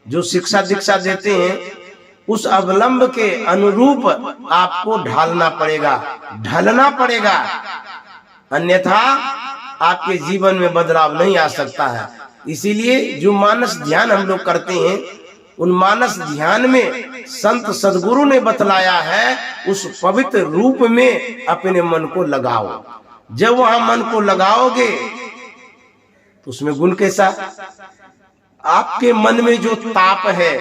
जो शिक्षा दीक्षा देते हैं, उस अवलंब के अनुरूप आपको ढालना पड़ेगा, ढलना पड़ेगा, अन्यथा आपके जीवन में बदलाव नहीं आ सकता है। इसीलिए जो मानस ध्यान हम लोग करते हैं, उन मानस ध्यान में संत सदगुरु ने बतलाया है, उस पवित्र रूप में अपने मन को लगाओ। जब वहां मन को लगाओगे तो उसमें गुण कैसा? आपके मन में जो ताप है,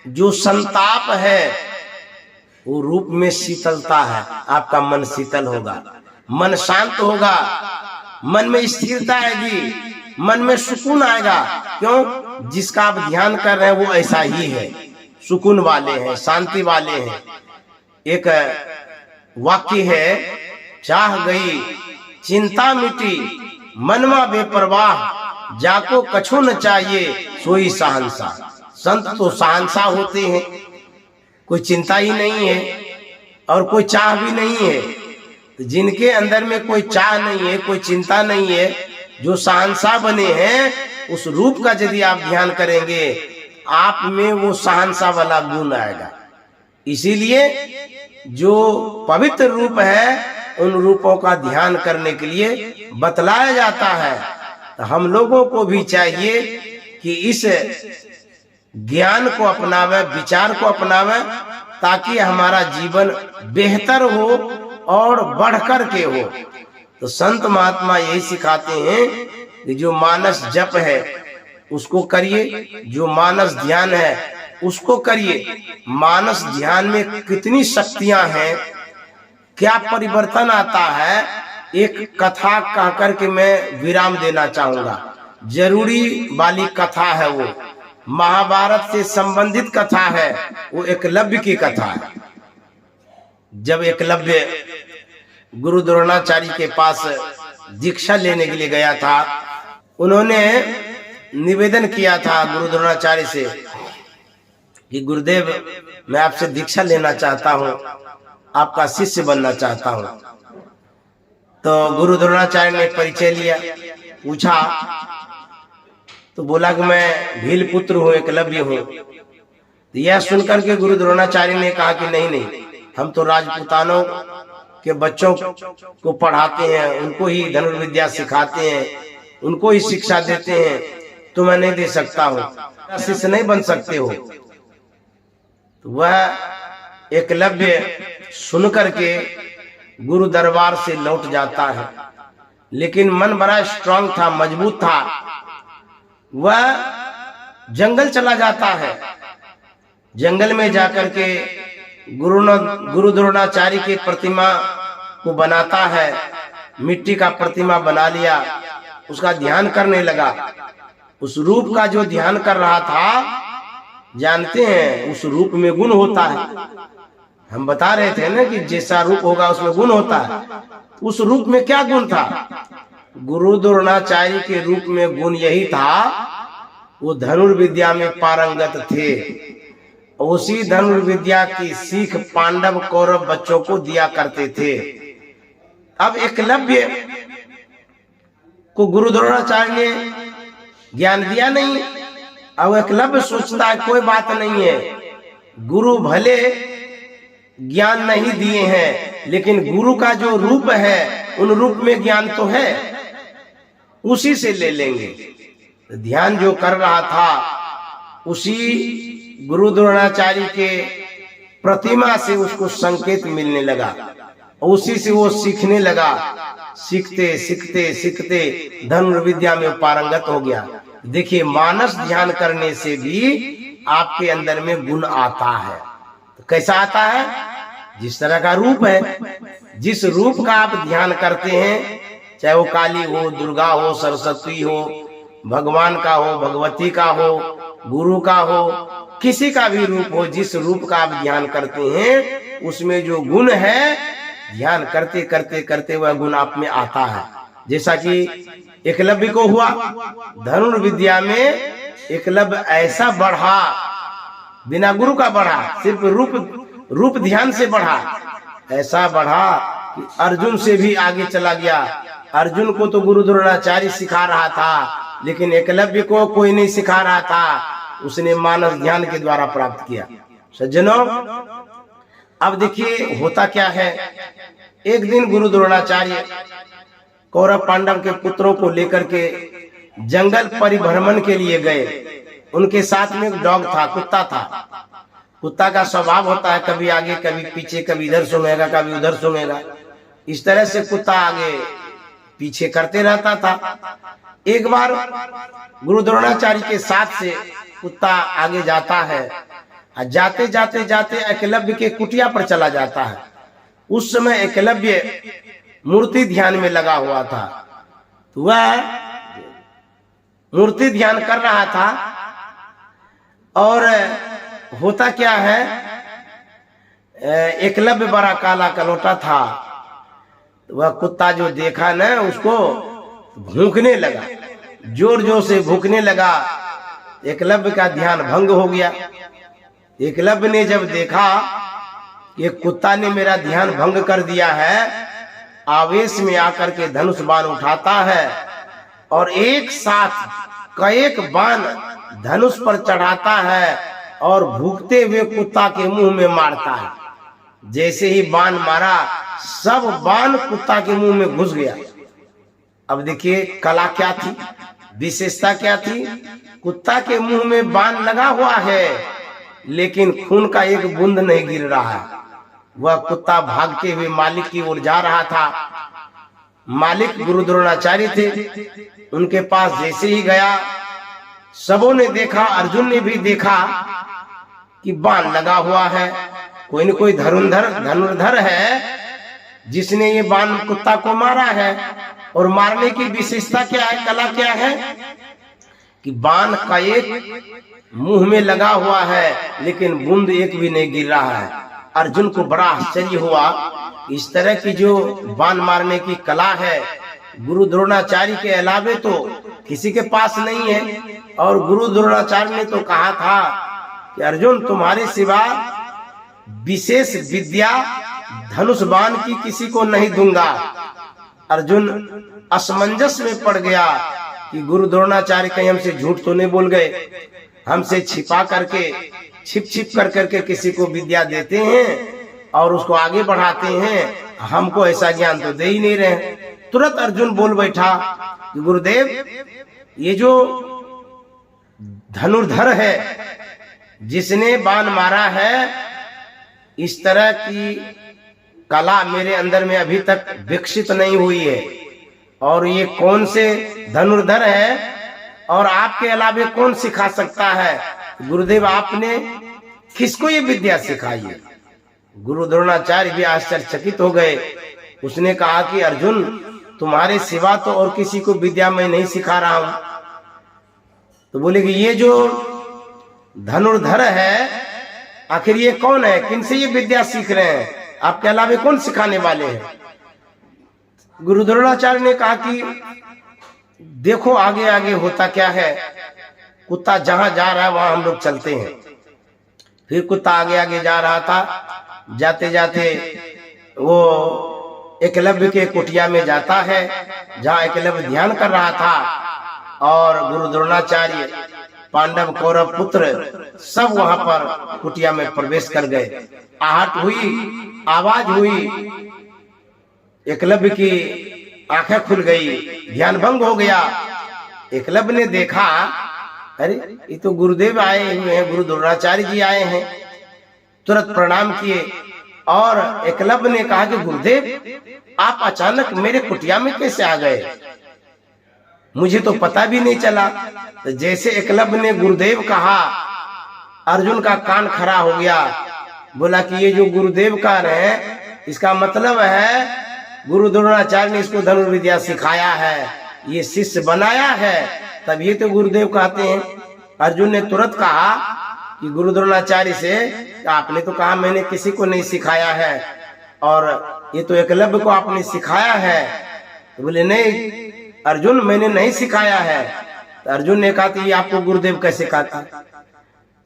जो संताप है, वो रूप में शीतलता है। आपका मन शीतल होगा, मन शांत होगा, मन में स्थिरता आएगी, मन में सुकून आएगा। क्यों? जिसका आप ध्यान कर रहे हैं वो ऐसा ही है, सुकून वाले हैं, शांति वाले हैं। एक वाक्य है, चाह गई चिंता मिटी, मनवा बेपरवाह, जाको कछु न चाहिए सोई शहंशाह। संत तो शहंशाह होते हैं, कोई चिंता ही नहीं है और कोई चाह भी नहीं है। तो जिनके अंदर में कोई चाह नहीं है, कोई चिंता नहीं है, जो शहंशाह बने हैं, उस रूप का यदि आप ध्यान करेंगे, आप में वो शहंशाह वाला गुण आएगा। इसीलिए जो पवित्र रूप है, उन रूपों का ध्यान करने के लिए बतलाया जाता है। तो हम लोगों को भी चाहिए कि इस ज्ञान को अपनावे, विचार को अपनावे, ताकि हमारा जीवन बेहतर हो और बढ़कर के हो। तो संत महात्मा यही सिखाते हैं कि जो मानस जप है उसको करिए, जो मानस ध्यान है उसको करिए। मानस ध्यान में कितनी शक्तियां हैं, क्या परिवर्तन आता है, एक कथा कह करके मैं विराम देना चाहूंगा। जरूरी वाली कथा है, वो महाभारत से संबंधित कथा है, वो एकलव्य की कथा है। जब एकलव्य गुरु द्रोणाचार्य के पास दीक्षा लेने के लिए गया था, उन्होंने निवेदन किया था गुरु द्रोणाचार्य से कि गुरुदेव, मैं आपसे दीक्षा लेना चाहता हूँ, आपका शिष्य बनना चाहता हूँ। तो गुरु द्रोणाचार्य ने परिचय लिया, पूछा, तो बोला कि मैं भील पुत्र हूँ, एकलव्य हूँ। तो यह सुनकर के गुरु द्रोणाचार्य ने कहा कि नहीं नहीं, हम तो राजपूतानों के बच्चों को पढ़ाते हैं, उनको ही धनुर्विद्या सिखाते हैं, उनको ही शिक्षा देते हैं, तो मैं नहीं दे सकता हूँ, शिष्य नहीं बन सकते हो। तो वह एकलव्य सुन करके गुरु दरबार से लौट जाता है, लेकिन मन बड़ा स्ट्रांग था, मजबूत था। वह जंगल चला जाता है, जंगल में जाकर के गुरु द्रोणाचार्य की प्रतिमा को बनाता है, मिट्टी का प्रतिमा बना लिया, उसका ध्यान करने लगा। उस रूप का जो ध्यान कर रहा था, जानते हैं उस रूप में गुण होता है। हम बता रहे थे ना कि जैसा रूप होगा उसमें गुण होता है। उस रूप में क्या गुण था? गुरु द्रोणाचार्य के रूप में गुण यही था, वो धनुर्विद्या में पारंगत थे। उसी धनुर्विद्या की सीख पांडव कौरव बच्चों को दिया करते थे। अब एकलव्य को गुरु द्रोणाचार्य ने ज्ञान दिया नहीं। अब एकलव्य सोचता है कोई बात नहीं है, गुरु भले ज्ञान नहीं दिए हैं, लेकिन गुरु का जो रूप है उन रूप में ज्ञान तो है, उसी से ले लेंगे। ध्यान जो कर रहा था उसी गुरु द्रोणाचार्य के प्रतिमा से उसको संकेत मिलने लगा, उसी से वो सीखने लगा। सीखते सीखते सीखते धनुर्विद्या में पारंगत हो गया। देखिए, मानस ध्यान करने से भी आपके अंदर में गुण आता है। तो कैसा आता है? जिस तरह का रूप है, जिस रूप का आप ध्यान करते हैं, चाहे वो काली हो, दुर्गा हो, सरस्वती हो, भगवान का हो, भगवती का हो, गुरु का हो, किसी का भी रूप हो, जिस रूप का आप ध्यान करते हैं उसमें जो गुण है, ध्यान करते करते करते वह गुण आप में आता है। जैसा कि एकलव्य को हुआ, धनुर्विद्या में एकलव्य ऐसा बढ़ा, बिना गुरु का बढ़ा, सिर्फ रूप ध्यान से बढ़ा। ऐसा बढ़ा कि अर्जुन से भी आगे चला गया। अर्जुन को तो गुरु द्रोणाचार्य सिखा रहा था, लेकिन एकलव्य को कोई नहीं सिखा रहा था, उसने मानस ध्यान के द्वारा प्राप्त किया। सज्जनों, अब देखिए होता क्या है। एक दिन गुरु द्रोणाचार्य कौरव पांडव के पुत्रों को लेकर के जंगल परिभ्रमण के लिए गए। उनके साथ में एक डॉग था, कुत्ता था। कुत्ता का स्वभाव होता है, कभी आगे कभी पीछे, कभी इधर सूंघेगा कभी उधर सूंघेगा। इस तरह से कुत्ता आगे पीछे करते रहता था। एक बार गुरु द्रोणाचार्य के साथ से कुत्ता आगे जाता है, जाते जाते जाते एकलव्य के कुटिया पर चला जाता है। उस समय एकलव्य मूर्ति ध्यान में लगा हुआ था। तो वह मूर्ति ध्यान कर रहा था, और होता क्या है, एकलव्य बड़ा काला कलोटा था। वह कुत्ता जो देखा ना, उसको भूखने लगा, जोर जोर से भूखने लगा। एकलव्य का ध्यान भंग हो गया। एकलव्य ने जब देखा ये कुत्ता ने मेरा ध्यान भंग कर दिया है, आवेश में आकर के धनुष बाण उठाता है और एक साथ कई बाण धनुष पर चढ़ाता है और भूखते हुए कुत्ता के मुंह में मारता है। जैसे ही बाण मारा, सब बाण कुत्ता के मुंह में घुस गया। अब देखिए कला क्या थी, विशेषता क्या थी। कुत्ता के मुंह में बाण लगा हुआ है, लेकिन खून का एक बूंद नहीं गिर रहा है। वह कुत्ता भागते हुए मालिक की ओर जा रहा था। मालिक गुरु द्रोणाचार्य थे। उनके पास जैसे ही गया, सबों ने देखा, अर्जुन ने भी देखा कि बाण लगा हुआ है। कोई न कोई धनुर्धर है जिसने ये बाण कुत्ता को मारा है। और मारने की विशेषता क्या है, कला क्या है कि बाण का एक मुंह में लगा हुआ है, लेकिन बूंद एक भी नहीं गिर रहा है। अर्जुन को बड़ा आश्चर्य हुआ। इस तरह की जो बाण मारने की कला है, गुरु द्रोणाचार्य के अलावे तो किसी के पास नहीं है। और गुरु द्रोणाचार्य ने तो कहा था कि अर्जुन, तुम्हारे सिवा विशेष विद्या धनुष बाण की किसी को नहीं दूंगा। अर्जुन असमंजस में पड़ गया कि गुरु द्रोणाचार्य कहीं हमसे झूठ तो नहीं बोल गए, हमसे छिपा करके छिप कर करके किसी को विद्या देते हैं और उसको आगे बढ़ाते हैं, हमको ऐसा ज्ञान तो दे ही नहीं रहे। तुरंत अर्जुन बोल बैठा कि गुरुदेव, ये जो धनुर्धर है जिसने बाण मारा है, इस तरह की कला मेरे अंदर में अभी तक विकसित नहीं हुई है। और ये कौन से धनुर्धर है और आपके अलावे कौन सिखा सकता है? गुरुदेव, आपने किसको ये विद्या सिखाई है? गुरु द्रोणाचार्य भी आश्चर्यचकित हो गए। उसने कहा कि अर्जुन, तुम्हारे सिवा तो और किसी को विद्या मैं नहीं सिखा रहा हूं। तो बोले कि ये जो धनुर्धर है आखिर ये कौन है, किनसे ये विद्या सीख रहे हैं, आपके अलावा कौन सिखाने वाले हैं। गुरु द्रोणाचार्य ने कहा कि देखो आगे आगे होता क्या है, कुत्ता जहां जा रहा है वहां हम लोग चलते हैं। फिर कुत्ता आगे आगे जा रहा था, जाते जाते वो एकलव्य के कुटिया में जाता है जहां एकलव्य ध्यान कर रहा था। और गुरु द्रोणाचार्य, पांडव, कौरव पुत्र सब वहां पर कुटिया में प्रवेश कर गए। आहट हुई, आवाज हुई, एकलव्य की आंखें खुल गई, ध्यान भंग हो गया। एकलव्य ने देखा, अरे ये तो गुरुदेव आए हुए हैं, गुरु द्रोणाचार्य जी आए हैं। तुरंत प्रणाम किए और एकलव्य ने कहा कि गुरुदेव आप अचानक मेरे कुटिया में कैसे आ गए, मुझे तो पता भी नहीं चला। तो जैसे एकलव्य ने गुरुदेव कहा, अर्जुन का कान खड़ा हो गया। बोला कि ये जो गुरुदेव कह रहे हैं इसका मतलब है गुरु द्रोणाचार्य ने इसको धनुर्विद्या सिखाया है, ये शिष्य बनाया है, तब ये तो गुरुदेव कहते हैं। अर्जुन ने तुरंत कहा कि गुरु द्रोणाचार्य से, आपने तो कहा मैंने किसी को नहीं सिखाया है और ये तो एकलव्य को आपने सिखाया है। तो बोले नहीं अर्जुन, मैंने नहीं सिखाया है। तो अर्जुन ने कहा कि ये आपको गुरुदेव कैसे कहता।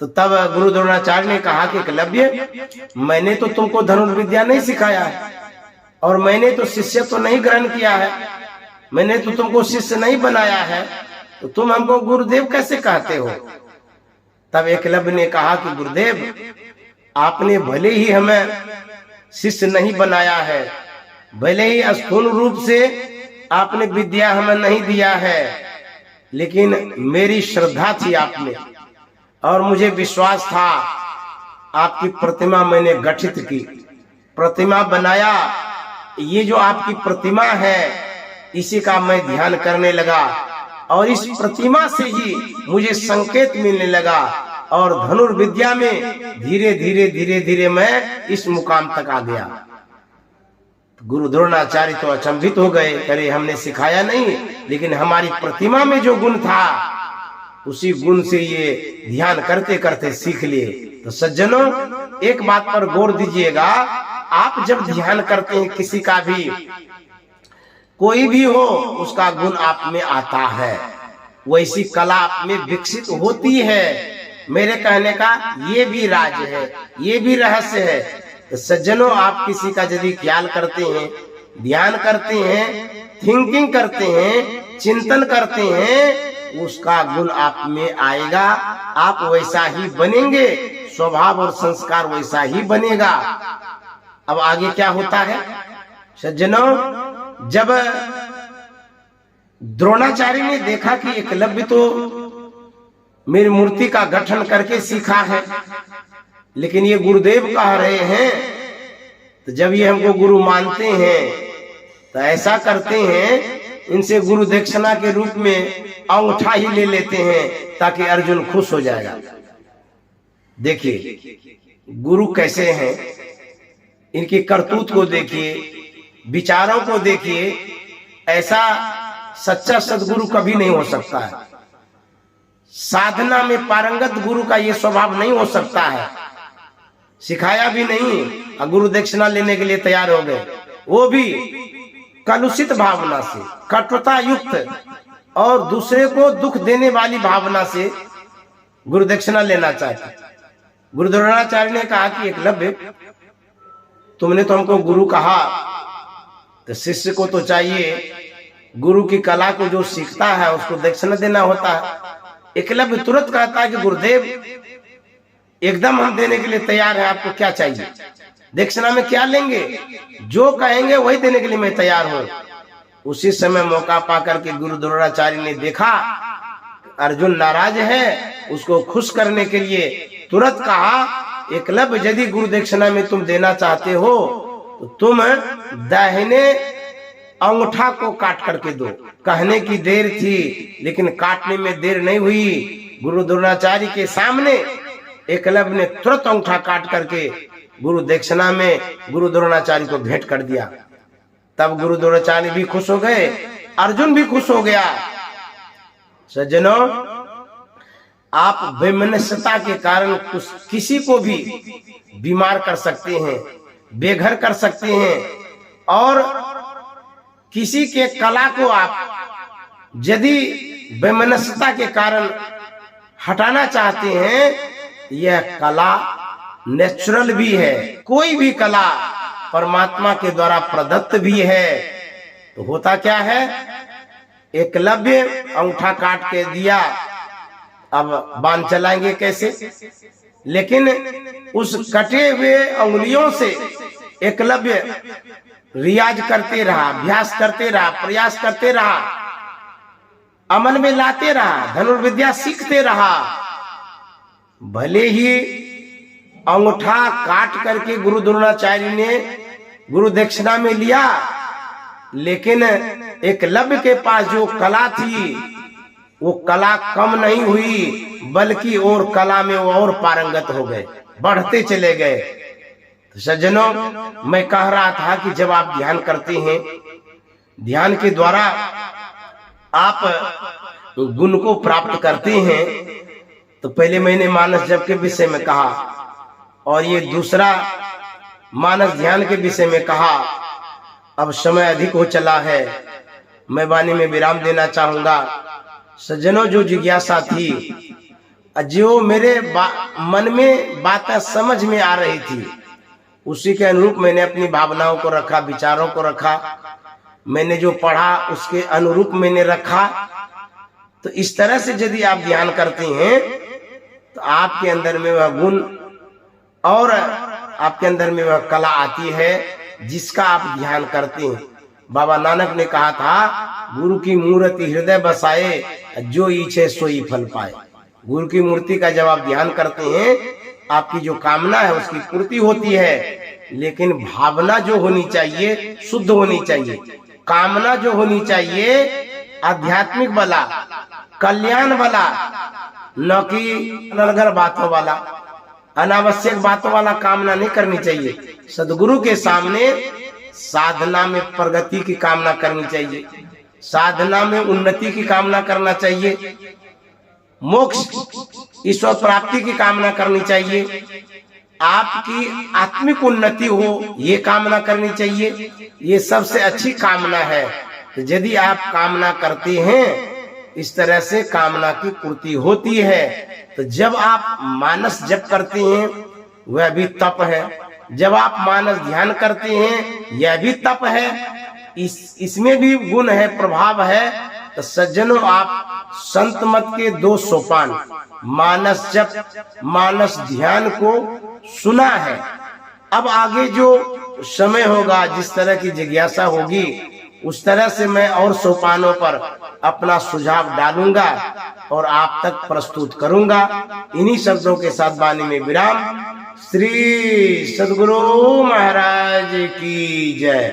तो तब गुरु द्रोणाचार्य ने कहा कि एकलव्य, मैंने तो तुमको धनुर्विद्या नहीं सिखाया है और मैंने तो शिष्य तो नहीं ग्रहण किया है, मैंने तो तुमको शिष्य नहीं बनाया है, तो तुम हमको गुरुदेव कैसे कहते हो। तब एकलव्य ने कहा कि गुरुदेव आपने भले ही हमें शिष्य नहीं बनाया है, भले ही स्थूल रूप से आपने विद्या हमें नहीं दिया है, लेकिन मेरी श्रद्धा थी आप में और मुझे विश्वास था। आपकी प्रतिमा मैंने गठित की, प्रतिमा बनाया। ये जो आपकी प्रतिमा है इसी का मैं ध्यान करने लगा और इस प्रतिमा से ही मुझे संकेत मिलने लगा और धनुर्विद्या में धीरे धीरे धीरे धीरे मैं इस मुकाम तक आ गया। गुरु द्रोणाचार्य तो अचंभित हो गए, अरे हमने सिखाया नहीं, लेकिन हमारी प्रतिमा में जो गुण था उसी गुण से ये ध्यान करते करते सीख लिए। तो सज्जनों, एक बात पर गौर दीजिएगा, आप जब ध्यान करते हैं किसी का भी, कोई भी हो, उसका गुण आप में आता है, वैसी कला आप में विकसित होती है। मेरे कहने का ये भी राज है, ये भी रहस्य है। तो सज्जनों, आप किसी का यदि ख्याल करते हैं, ध्यान करते हैं, थिंकिंग करते हैं, चिंतन करते हैं, उसका गुण आप में आएगा, आप वैसा ही बनेंगे, स्वभाव और संस्कार वैसा ही बनेगा। अब आगे क्या होता है सज्जनों, जब द्रोणाचार्य ने देखा कि एकलव्य तो मेरी मूर्ति का गठन करके सीखा है, लेकिन ये गुरुदेव कह रहे हैं, तो जब ये हमको गुरु मानते हैं तो ऐसा करते हैं, इनसे गुरु दक्षिणा के रूप में अंगूठा ही ले लेते हैं ताकि अर्जुन खुश हो जाएगा। देखिए गुरु कैसे हैं, इनकी करतूत को देखिए, विचारों को देखिए। ऐसा सच्चा सदगुरु कभी नहीं हो सकता है। साधना में पारंगत गुरु का ये स्वभाव नहीं हो सकता है। सिखाया भी नहीं और गुरु दक्षिणा लेने के लिए तैयार हो गए, वो भी कलुषित भावना से, कटुता युक्त और दूसरे को दुख देने वाली भावना से गुरु दक्षिणा लेना चाहते। गुरु द्रोणाचार्य ने कहा कि एकलव्य, तुमने तो हमको गुरु कहा, तो शिष्य को तो चाहिए गुरु की कला को जो सीखता है उसको दक्षिणा देना होता है। एकलव्य तुरंत कहता है कि गुरुदेव एकदम हम देने के लिए तैयार है, आपको क्या चाहिए, दक्षिणा में क्या लेंगे, जो कहेंगे वही देने के लिए मैं तैयार हूं। उसी समय मौका पाकर के गुरु द्रोणाचार्य ने देखा अर्जुन नाराज है, उसको खुश करने के लिए तुरंत कहा, एकलव्य यदि गुरु दक्षिणा में तुम देना चाहते हो तो तुम दाहिने अंगूठा को काट करके दो। कहने की देर थी लेकिन काटने में देर नहीं हुई। गुरु द्रोणाचार्य के सामने एकलव्य ने तुरंत अंगूठा काट करके गुरु दक्षिणा में गुरु द्रोणाचार्य को भेंट कर दिया। तब गुरु द्रोणाचार्य भी खुश हो गए, अर्जुन भी खुश हो गया। सज्जनों, आप वैमनस्यता के कारण किसी को भी बीमार कर सकते हैं, बेघर कर सकते हैं, और किसी के कला को आप यदि वैमनस्यता के कारण हटाना चाहते हैं, यह कला नेचुरल भी है। कोई भी कला परमात्मा के द्वारा प्रदत्त भी है। तो होता क्या है, एकलव्य अंगूठा काट के दिया, अब बाण चलाएंगे कैसे? लेकिन उस कटे हुए अंगुलियों से एकलव्य रियाज करते रहा, अभ्यास करते रहा, प्रयास करते रहा, अमल में लाते रहा, धनुर्विद्या सीखते रहा। भले ही अंगूठा काट करके गुरु द्रोणाचार्य ने गुरु दक्षिणा में लिया, लेकिन एकलव्य के पास जो कला थी वो कला कम नहीं हुई, बल्कि और कला में वो और पारंगत हो गए, बढ़ते चले गए। तो सज्जनों, मैं कह रहा था कि जब आप ध्यान करते हैं, ध्यान के द्वारा आप गुण को प्राप्त करते हैं। तो पहले मैंने मानस जप के विषय में कहा, और ये दूसरा मानस ध्यान के विषय में कहा। अब समय अधिक हो चला है, मैं वाणी में विराम देना चाहूंगा। सज्जनों, जो जिज्ञासा थी, जो मेरे मन में बातें समझ में आ रही थी, उसी के अनुरूप मैंने अपनी भावनाओं को रखा, विचारों को रखा। मैंने जो पढ़ा उसके अनुरूप मैंने रखा। तो इस तरह से यदि आप ध्यान करते हैं तो आपके अंदर में वह गुण और आपके अंदर में वह कला आती है जिसका आप ध्यान करते हैं। बाबा नानक ने कहा था, गुरु की मूर्ति हृदय बसाए, जो इच्छे सोई फल पाए। गुरु की मूर्ति का जब आप ध्यान करते हैं, आपकी जो कामना है उसकी पूर्ति होती है। लेकिन भावना जो होनी चाहिए शुद्ध होनी चाहिए, कामना जो होनी चाहिए आध्यात्मिक वाला, कल्याण वाला, न कि नलगर बातों वाला, अनावश्यक बातों वाला कामना नहीं करनी चाहिए। सदगुरु के सामने साधना में प्रगति की कामना करनी चाहिए, साधना में उन्नति की कामना करना चाहिए, मोक्ष ईश्वर प्राप्ति की कामना करनी चाहिए, आपकी आत्मिक उन्नति हो ये कामना करनी चाहिए। ये सबसे अच्छी कामना है। तो यदि आप कामना करते हैं, इस तरह से कामना की पूर्ति होती है। तो जब आप मानस जप करते हैं, वह भी तप है। जब आप मानस ध्यान करते हैं, यह भी तप है। इसमें भी गुण है, प्रभाव है। तो सज्जनों, आप संत मत के 2 सोपान मानस जप, मानस ध्यान को सुना है। अब आगे जो समय होगा, जिस तरह की जिज्ञासा होगी, उस तरह से मैं और सोपानों पर अपना सुझाव डालूंगा और आप तक प्रस्तुत करूंगा। इन्हीं शब्दों के साथ वाणी में विराम। श्री सद्गुरु महाराज की जय।